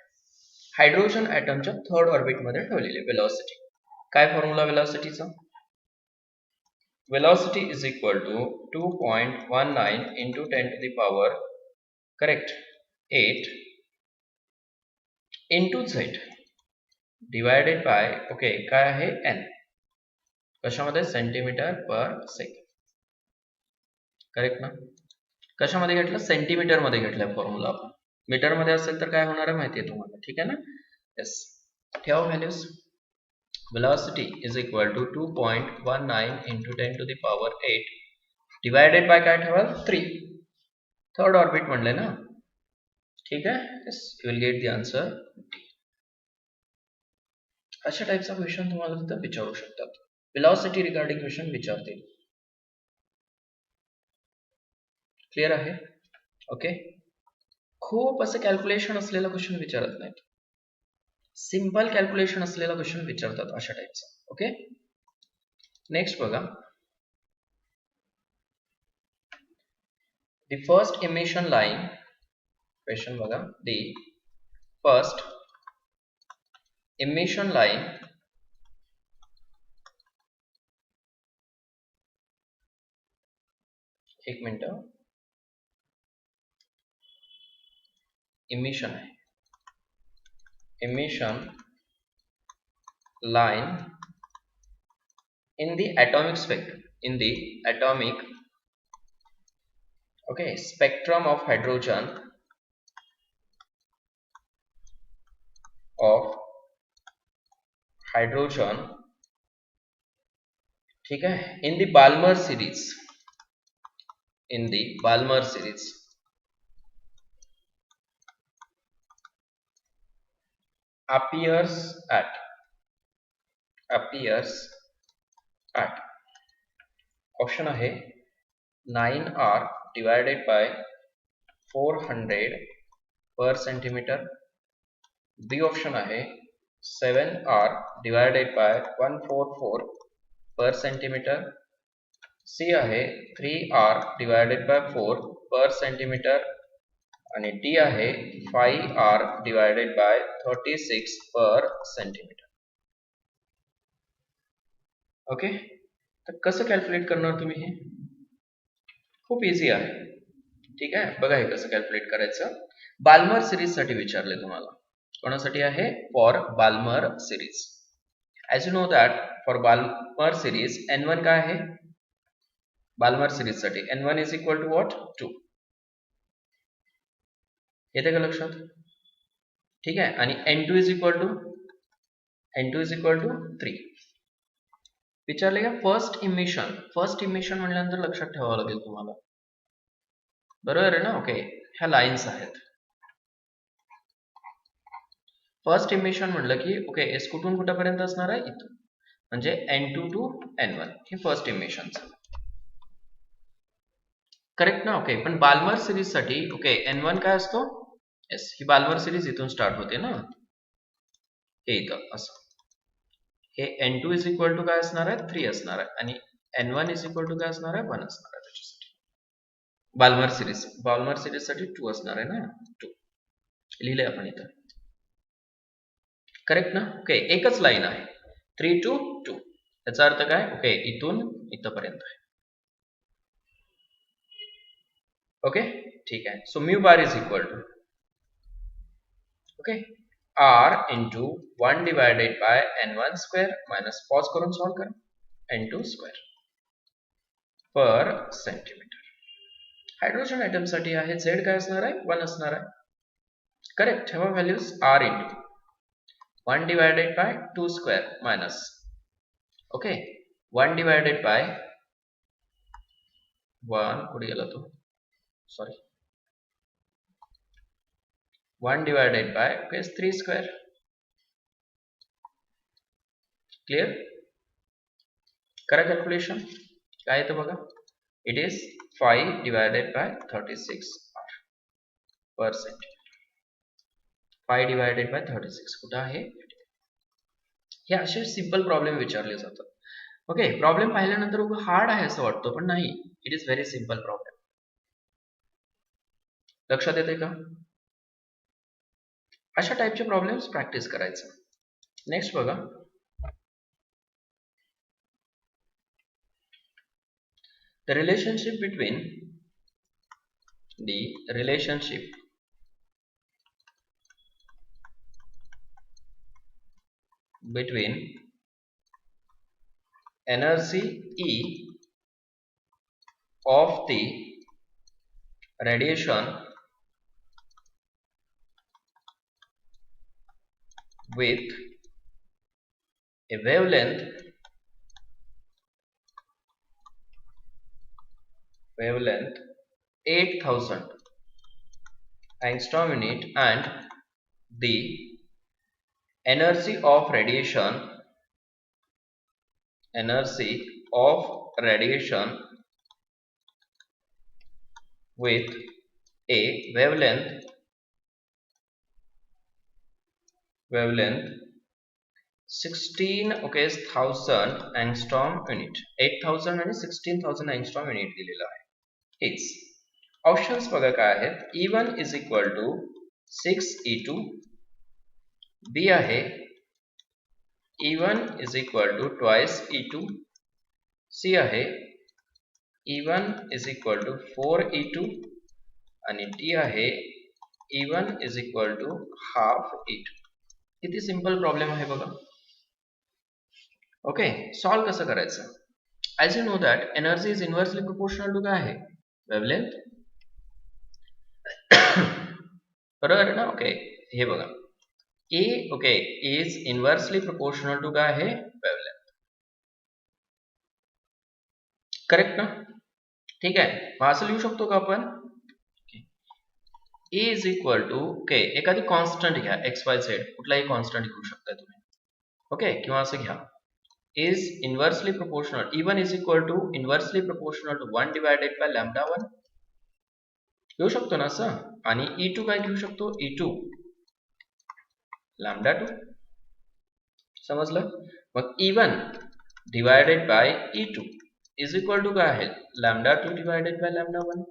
Hydrogen ॲटमच्या third orbit मध्ये ठेवलेली velocity. काय formula वेलॉसिटीचा? Velocity is equal to 2.19 into 10 to the power 8 into z divided by काय आहे n. कशामध्ये? Centimetre पर second. Correct ना? कशामध्ये घेतलं? सेंटीमीटर मध्ये घेतलाय फॉर्म्युला आपण. मीटर मध्ये असेल तर काय होणार आहे माहिती आहे तुम्हाला. ठीक आहे ना? यस, ठेवा values. velocity is equal to 2.19 into 10 to the power 8 divided by काय ठेवाल? 3. थर्ड ऑर्बिट म्हणले ना. ठीक आहे? Yes, you will get the answer D. अशा टाइपचा क्वेश्चन तुम्हाला तिथं विचारू शकतात. velocity रिगार्डिंग क्वेश्चन विचारतील. क्लिअर आहे? ओके. खूप असं कॅल्क्युलेशन असलेला क्वेश्चन विचारत नाहीत. सिंपल कॅल्क्युलेशन असलेला क्वेश्चन विचारतात अशा टाइपचा. ओके, नेक्स्ट बघा. The first emission line. Question बघा. द फर्स्ट इमिशन लाईन एक मिनिट. इमिशन आहे. emission line in the atomic spectrum, spectrum of hydrogen ठीक है, in the Balmer series appears at option आहे 9R divided by 400 per centimeter. B option आहे 7R divided by 144 per centimeter. C आहे 3R divided by 4 per centimeter. आणि D आहे 5R divided by 36 per centimeter. Okay, तर कसं calculate करणार तुम्ही? हे खूप इझी आहे. ठीक आहे, बघा हे कसं कॅल्क्युलेट करायचं. बाल्मर सिरीज साठी विचारले तुम्हाला. कोणासाठी आहे? For Balmer series. As you know that for Balmer series N1 काय आहे? बाल्मर सिरीज साठी N1 is equal to what? 2. येते का लक्षात? ठीक आहे, आणि N2 इज इक्वल टू 3. विचारले का फर्स्ट इमिशन म्हटल्यानंतर लक्षात ठेवावं लागेल तुम्हाला. बरोबर आहे ना. ओके, ह्या लाईन्स आहेत. फर्स्ट इमिशन म्हटलं की ओके एस कुठून कुठपर्यंत असणार आहे, इथून, म्हणजे N2 टू N1 हे फर्स्ट इमिशनचं. करेक्ट ना. ओके, पण बाल्मर सिरीज साठी ओके N1 काय असतो, येस, ही बाल्मर सिरीज इथून स्टार्ट होते ना, हे इथं असं. हे N2 इज इक्वल टू काय असणार आहे, 3 असणार आहे, आणि N1 इज इक्वल टू काय असणार आहे, 1 असणार आहे त्याच्यासाठी. बाल्मर सिरीज साठी 2 असणार आहे ना, 2 लिहिले आपण इथं. करेक्ट ना. ओके, एकच लाईन आहे, 3 to 2. याचा अर्थ काय, ओके इथून इथपर्यंत आहे. ओके, ठीक आहे. So mu bar is equal to okay r into 1 divided by n1 square minus, pause करून सॉल्व करा, n2 square per centimetre. Hydrogen atom साठी आहे z काय असणार आहे, 1 असणार आहे. करेक्ट. ठेवा values, r into 1 divided by 2 square minus, okay, 1 divided by 1 कुठे गेला तो, sorry, 1 divided by okay, 3 square. Clear. करा कॅल्क्युलेशन, काय येतं बघा, it is 5 divided by 36 r per centimeter. 5 divided by 36 कुठं आहे, हे असे सिंपल प्रॉब्लेम विचारले जातात. ओके, प्रॉब्लेम पाहिल्यानंतर हार्ड आहे असं वाटतं, पण नाही, it is very simple problem. लक्षात येते का. अशा टाइपचे प्रॉब्लेम्स प्रॅक्टिस करायचं. नेक्स्ट बघा, the relationship between energy E of the radiation with a wavelength 8000 angstrom unit and the energy of radiation with a wavelength 16 okay 1000 angstrom unit, 8000 आणि 16000 angstrom unit दिलेला आहे. हेच ऑप्शन्स बघा काय आहेत. E1 is equal to 6E2, B आहे E1 is equal to twice E2, C आहे E1 is equal to 4E2 आणि डी आहे E1 is equal to half E2. किती सिंपल प्रॉब्लेम आहे बघा. ओके, सॉल्व कसं करायचं. As you know that energy is inversely proportional to काय आहे, वेवलेंथ. बरोबर ना. ओके, हे बघा, A okay is inversely proportional to काय आहे, वेवलेंथ. करेक्ट ना. ठीक आहे, मग असं लिहू शकतो का आपण, ए इज इक्वल टू ओके एखादी कॉन्स्टंट घ्या, XYZ कुठलाही कॉन्स्टंट घेऊ शकता तुम्ही. ओके, किंवा असं घ्या, is inversely proportional, E1 is equal to inversely proportional to 1 divided by lambda 1 घेऊ शकतो ना असं. आणि E2 काय घेऊ शकतो, E2 lambda 2. समजलं. मग E1 divided by E2 is equal to काय आहे, lambda 2 divided by lambda 1.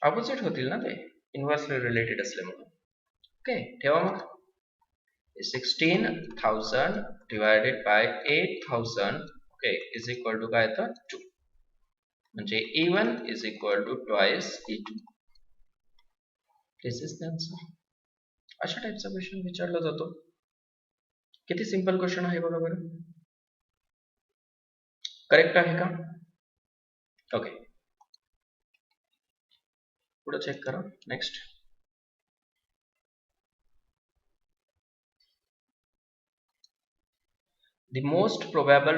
Opposite होतील ना ते, इन्व्हर्सली रिलेटेड असल्यामुळे. ओके, ठेवा मग 16,000 divided by 8,000 okay is equal to काय येतं, 2. म्हणजे E1 is equal to twice E2. This is the answer. अशा टाइपचा क्वेश्चन विचारला जातो. किती सिंपल क्वेश्चन आहे बघा बरं. करेक्ट आहे का. ओके, पुढे चेक करा. Next, the most probable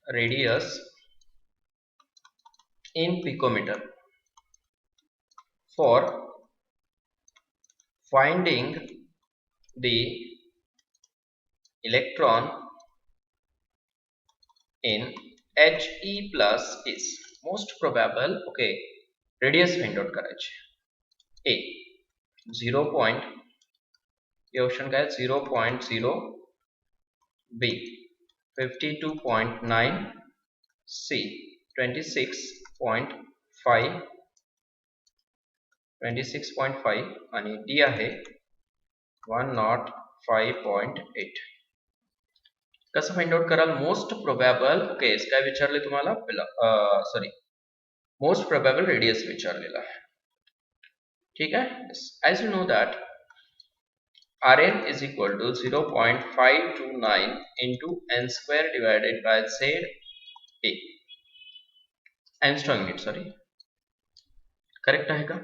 radius in picometer for finding the electron in He plus is most probable. Okay, radius find out करायची. A 0. ये ऑप्शन का है 0.0, B 52.9, C 26.5 आणि D आहे 105.8. कसं फाइंड आउट कराल? मोस्ट प्रोबॅबल. ओके, काय विचारले तुम्हाला? सॉरी, मोस्ट प्रोबॅबल रेडियस विचारलेला आहे. ठीक आहे. As you know that Rn is equal to 0.529 into n square divided by Z A. Angstrom unit, sorry. Correct आहे का?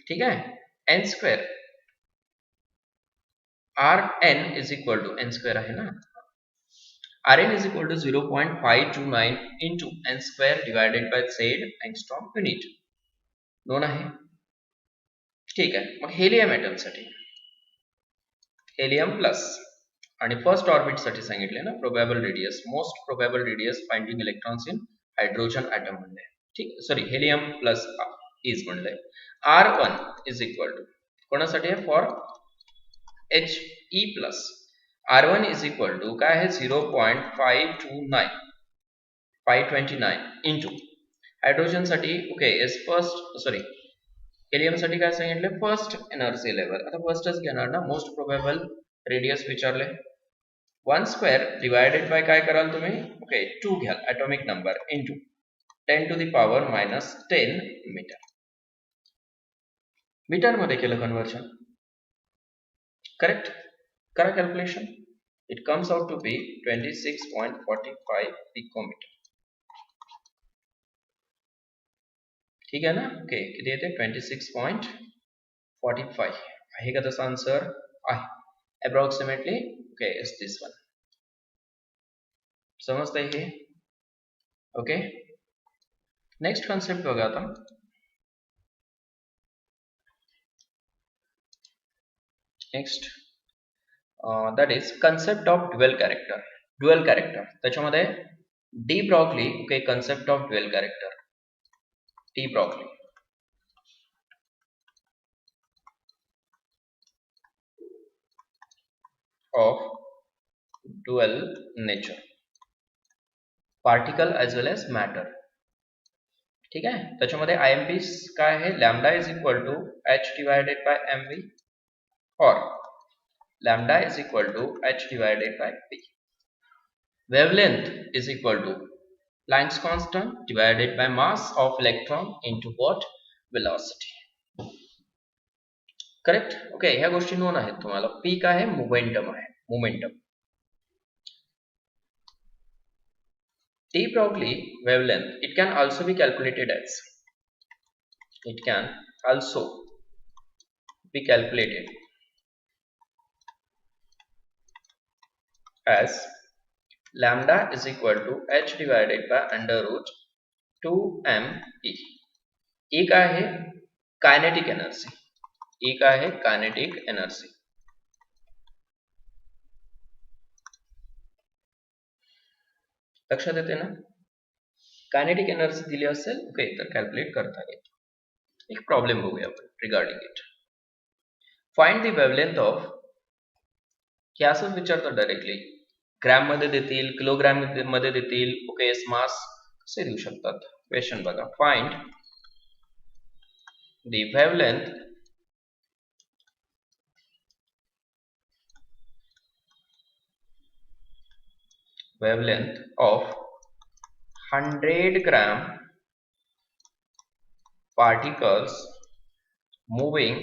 ठीक है. n square Rn is equal to n square है ना. Rn is equal to 0.529 into n square divided by Z angstrom unit. दोन आहे. ठीक आहे. मग हेलियम ॲटम साठी हेलियम प्लस आणि फर्स्ट ऑर्बिट साठी सांगितले ना probable radius, most probable radius finding electrons in hydrogen atom म्हणले. ठीक, सॉरी हेलियम प्लस इज म्हणले. R1 इज इक्वल टू कोणासाठी आहे? For He plus. R1 is equal to काय आहे? 0.529 इंटू हायड्रोजन साठी. Okay, is first, sorry helium साठी काय सांगितले? First energy level. आता फर्स्टच घेणार ना. मोस्ट प्रोबॅबल रेडियस विचारले. 1 स्क्वेअर डिवायडेड बाय काय कराल तुम्ही? ओके, 2 घ्याल atomic number into 10 to the power -10 metre. Metre मध्ये केलं कन्वर्जन. करेक्ट करा calculation. It comes out to be 26.45 picometre. ठीक आहे ना. ओके, किती येते? 26.45 आहे का तसा आन्सर? आहे approximately. Okay, is this one. समजतंय हे? ओके, नेक्स्ट कॉन्सेप्ट बघा आता. Next that is concept of dual character. Dual character त्याच्यामध्ये de Broglie. Okay, concept of dual character de Broglie. Of dual nature, particle as well as matter. ठीक आहे. त्याच्यामध्ये IMP काय आहे? Lambda is equal to H divided by MV और lambda is equal to H divided by P. Wavelength is equal to Planck's constant divided by mass of electron into what? Velocity. Correct. Okay, ह्या गोष्टी non आहेत तुम्हाला. P काय आहे? Momentum आहे. Momentum. de Broglie wavelength, it can also be calculated as, it can also be calculated as lambda is equal to H divided by under root 2me. E का है? Kinetic energy. E का है? Kinetic energy. लक्षात येते ना. Kinetic energy दिली असेल. Okay, तर कॅल्क्युलेट करता येते. एक प्रॉब्लेम बघूया आपण regarding it. Find the wavelength of. हे असंच विचारतात डायरेक्टली. ग्रॅम मध्ये देतील, किलोग्रॅम मध्ये देतील. ओके, मास कसे देऊ शकतात? क्वेश्चन बघा. Find the wavelength of 100 gram particles moving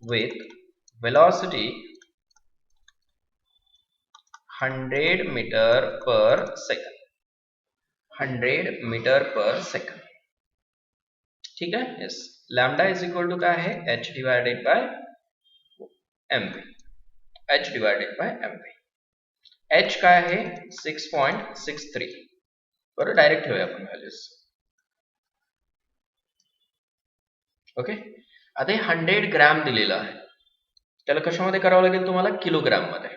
with velocity 100 meter per second. 100 meter per second. ठीक है. Yes, lambda is equal to क्या है? H divided by MV. h divided by mv. h काय आहे 6.63. बरोबर, डायरेक्ट ठेवूया आपण व्हॅल्यूज. ओके, आता हे 100 ग्रॅम दिलेलं आहे, त्याला कशामध्ये करावं लागेल तुम्हाला, किलोग्राम मध्ये.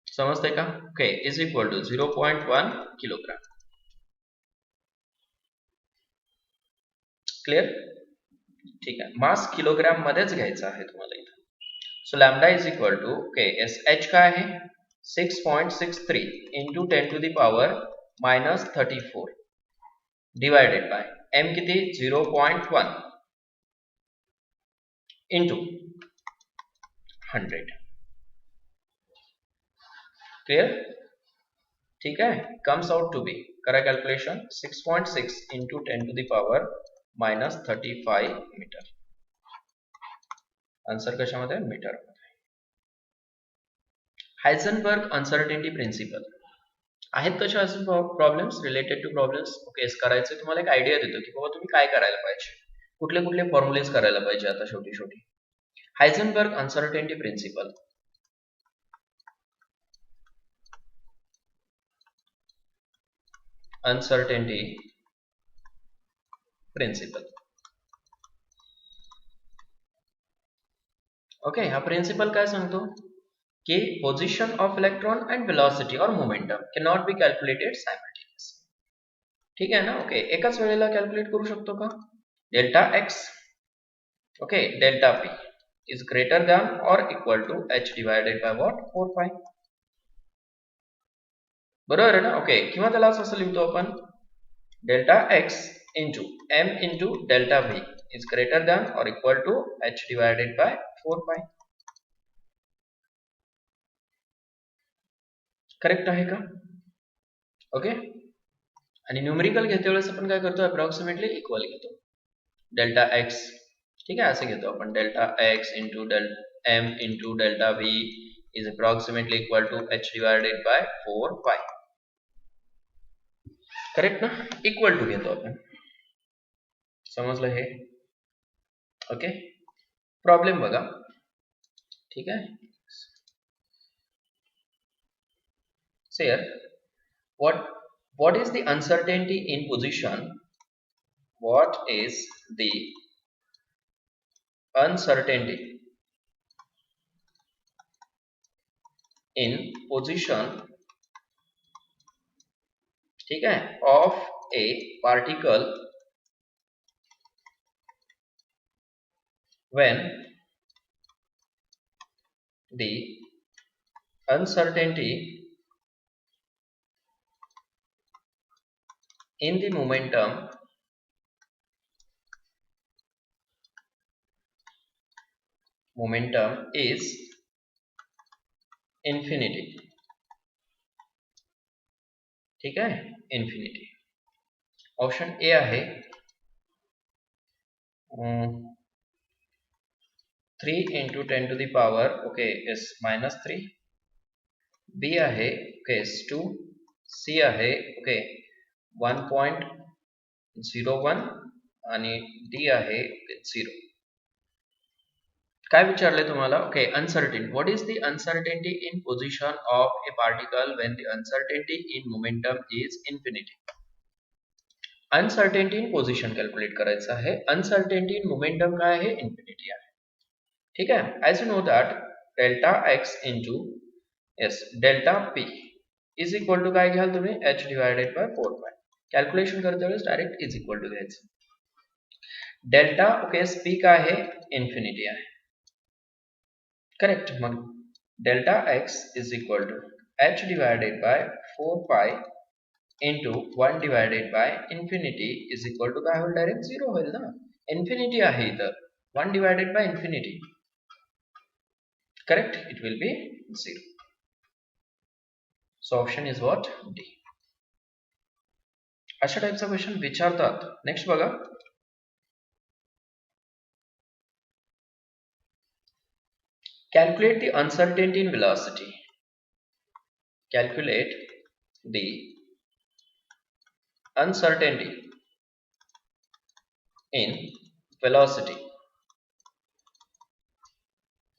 समजतंय का? Okay, is equal to 0.1 kilogram. Clear? ठीक आहे, मास किलोग्राम मध्येच घ्यायचा आहे तुम्हाला इथं. So lambda is equal to, okay, S H काय आहे 6.63 into 10 to the power -34 divided by m किती 0.1 इंटू 100. क्लियर? ठीक है, कम्स आउट टू बी, करा calculation, 6.6 into 10 to the power -35 metre. Answer कशामध्ये, मीटर मध्ये. हायझनबर्ग अनसर्टेनिटी प्रिन्सिपल आहेत कशा अजून problems related to problems. Okay, करायचे तुम्हाला एक आयडिया देतो की बाबा तुम्ही काय करायला पाहिजे, कुठले कुठले फॉर्म्युलेज करायला पाहिजे. आता शेवटी शेवटी Heisenberg uncertainty principle. Uncertainty principle. Okay, हा प्रिन्सिपल काय सांगतो की position of electron and velocity और momentum can not be calculated simultaneously. ठीक आहे ना? ओके, एकाच वेळेला कॅल्क्युलेट करू शकतो का? Delta X, okay, delta P is greater than और equal to H divided by what 4 pi. बरोबर आहे ना? ओके, किंवा त्याला असं लिहितो आपण, delta x into M into delta V is greater than और equal to H divided by 4 pi. Correct आहे का? ओके, आणि न्यूमेरिकल घेते वेळेस आपण काय करतो, अप्रॉक्सिमेटली इक्वल घेतो. डेल्टा एक्स, ठीक आहे, असे घेतो आपण, delta x into M into delta V is approximately equal to H divided by 4 pi. Correct ना? इक्वल टू घेतो आपण. समजलं हे? ओके, प्रॉब्लेम बघा. ठीक आहे, so here what is the uncertainty in position, what is the uncertainty in position, ठीक है, of a particle when the uncertainty in the momentum is infinity. ठीक है, infinity. ऑप्शन ए आहे 3 into 10 to the power, okay, is -3. B आहे, okay, is 2. C आहे, okay, 1.01 आणि D आहे 0. काय विचारले तुम्हाला? Okay, uncertain, what is the uncertainty in position of A particle when the uncertainty in momentum is infinity. Uncertainty in position calculate करायचं आहे, uncertainty in momentum काय आहे, इन्फिनिटी आहे. ठीक आहे, as you know that delta x into S delta P is equal to काय घ्याल तुम्ही, एच डिवायडेड बाय 4 पाय. कॅल्क्युलेशन करते वेळेस डायरेक्ट इज इक्वल टू घ्यायचं. डेल्टा, ओके, पी काय आहे, इन्फिनिटी आहे. करेक्ट, मग delta X is equal to H divided by 4 pi into 1 divided by infinity is equal to काय होईल, डायरेक्ट 0 होईल ना, इन्फिनिटी आहे इथं, 1 divided by infinity. Correct, it will be 0. So option is what, D. अशा टाइपचा question विचारतात. Next बघा, calculate the uncertainty in velocity. Calculate the uncertainty in velocity.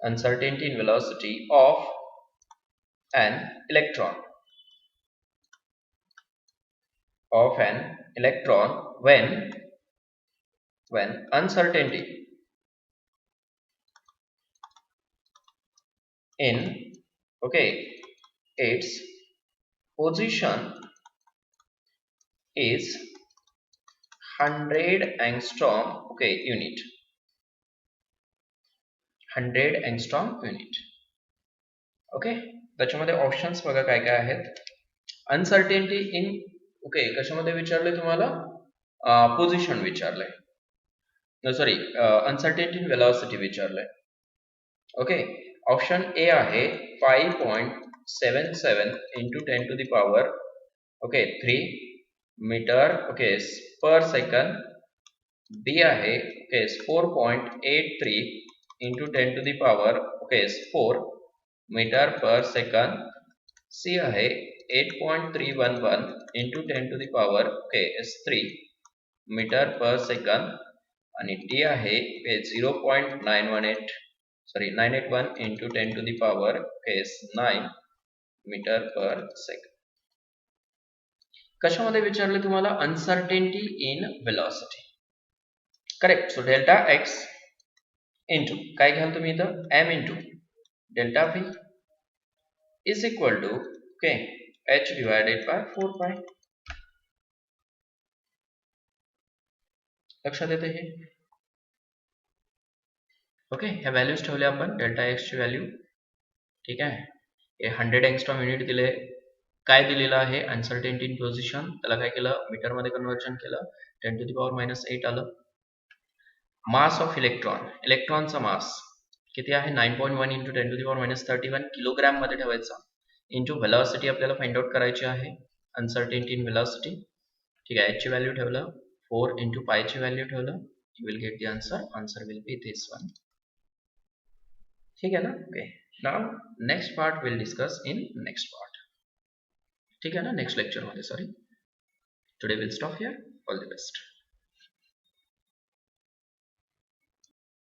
uncertainty in velocity of an electron when uncertainty in its position is 100 angstrom unit. 100 angstrom unit. Okay, त्याच्यामध्ये options बघा काय काय आहेत. Uncertainty in कशामध्ये विचारलंय तुम्हाला? Position विचारलंय, sorry uncertainty in velocity विचारलंय. ओके, ऑप्शन ए आहे 5.77 into 10 to the power 3 metre per second. B आहे 4.83 into 10 to the power 4 metre per second. C आहे 8.311 into 10 to the power 3 metre per second. आणि D आहे 981 into 10 to the power 9 metre per second. कशामध्ये विचारले तुम्हाला? Uncertainty in velocity. Correct. So delta x into काय घ्याल तुम्ही इथं? M into delta V is equal to h divided by 4 pi. लक्षात येते हे? ह्या व्हॅल्यूज ठेवल्या आपण डेल्टा एक्स ची व्हॅल्यू. ठीक आहे, हे 100 एंगस्ट्रॉम युनिट दिले. काय दिलेलं आहे? Uncertainty in position. त्याला काय केलं? मीटर मध्ये कन्वर्जन केलं. 10 to the power -8 आलं. मास ऑफ इलेक्ट्रॉनचा मास किती आहे? 9.1 into 10 to the power -31 kilogram मध्ये ठेवायचा. इंटू वेलॉसिटी आपल्याला फाइंड आउट करायची आहे, अनसर्टेनिटी इन वेलॉसिटी. ठीक आहे, h ची व्हॅल्यू ठेवलं, 4 into पाय ची व्हॅल्यू ठेवलं. You will get the answer will be this one. ठीक आहे ना? Now next part will discuss in next part. ठीक आहे ना? नेक्स्ट लेक्चर मध्ये. Sorry, today will stop here. All the best.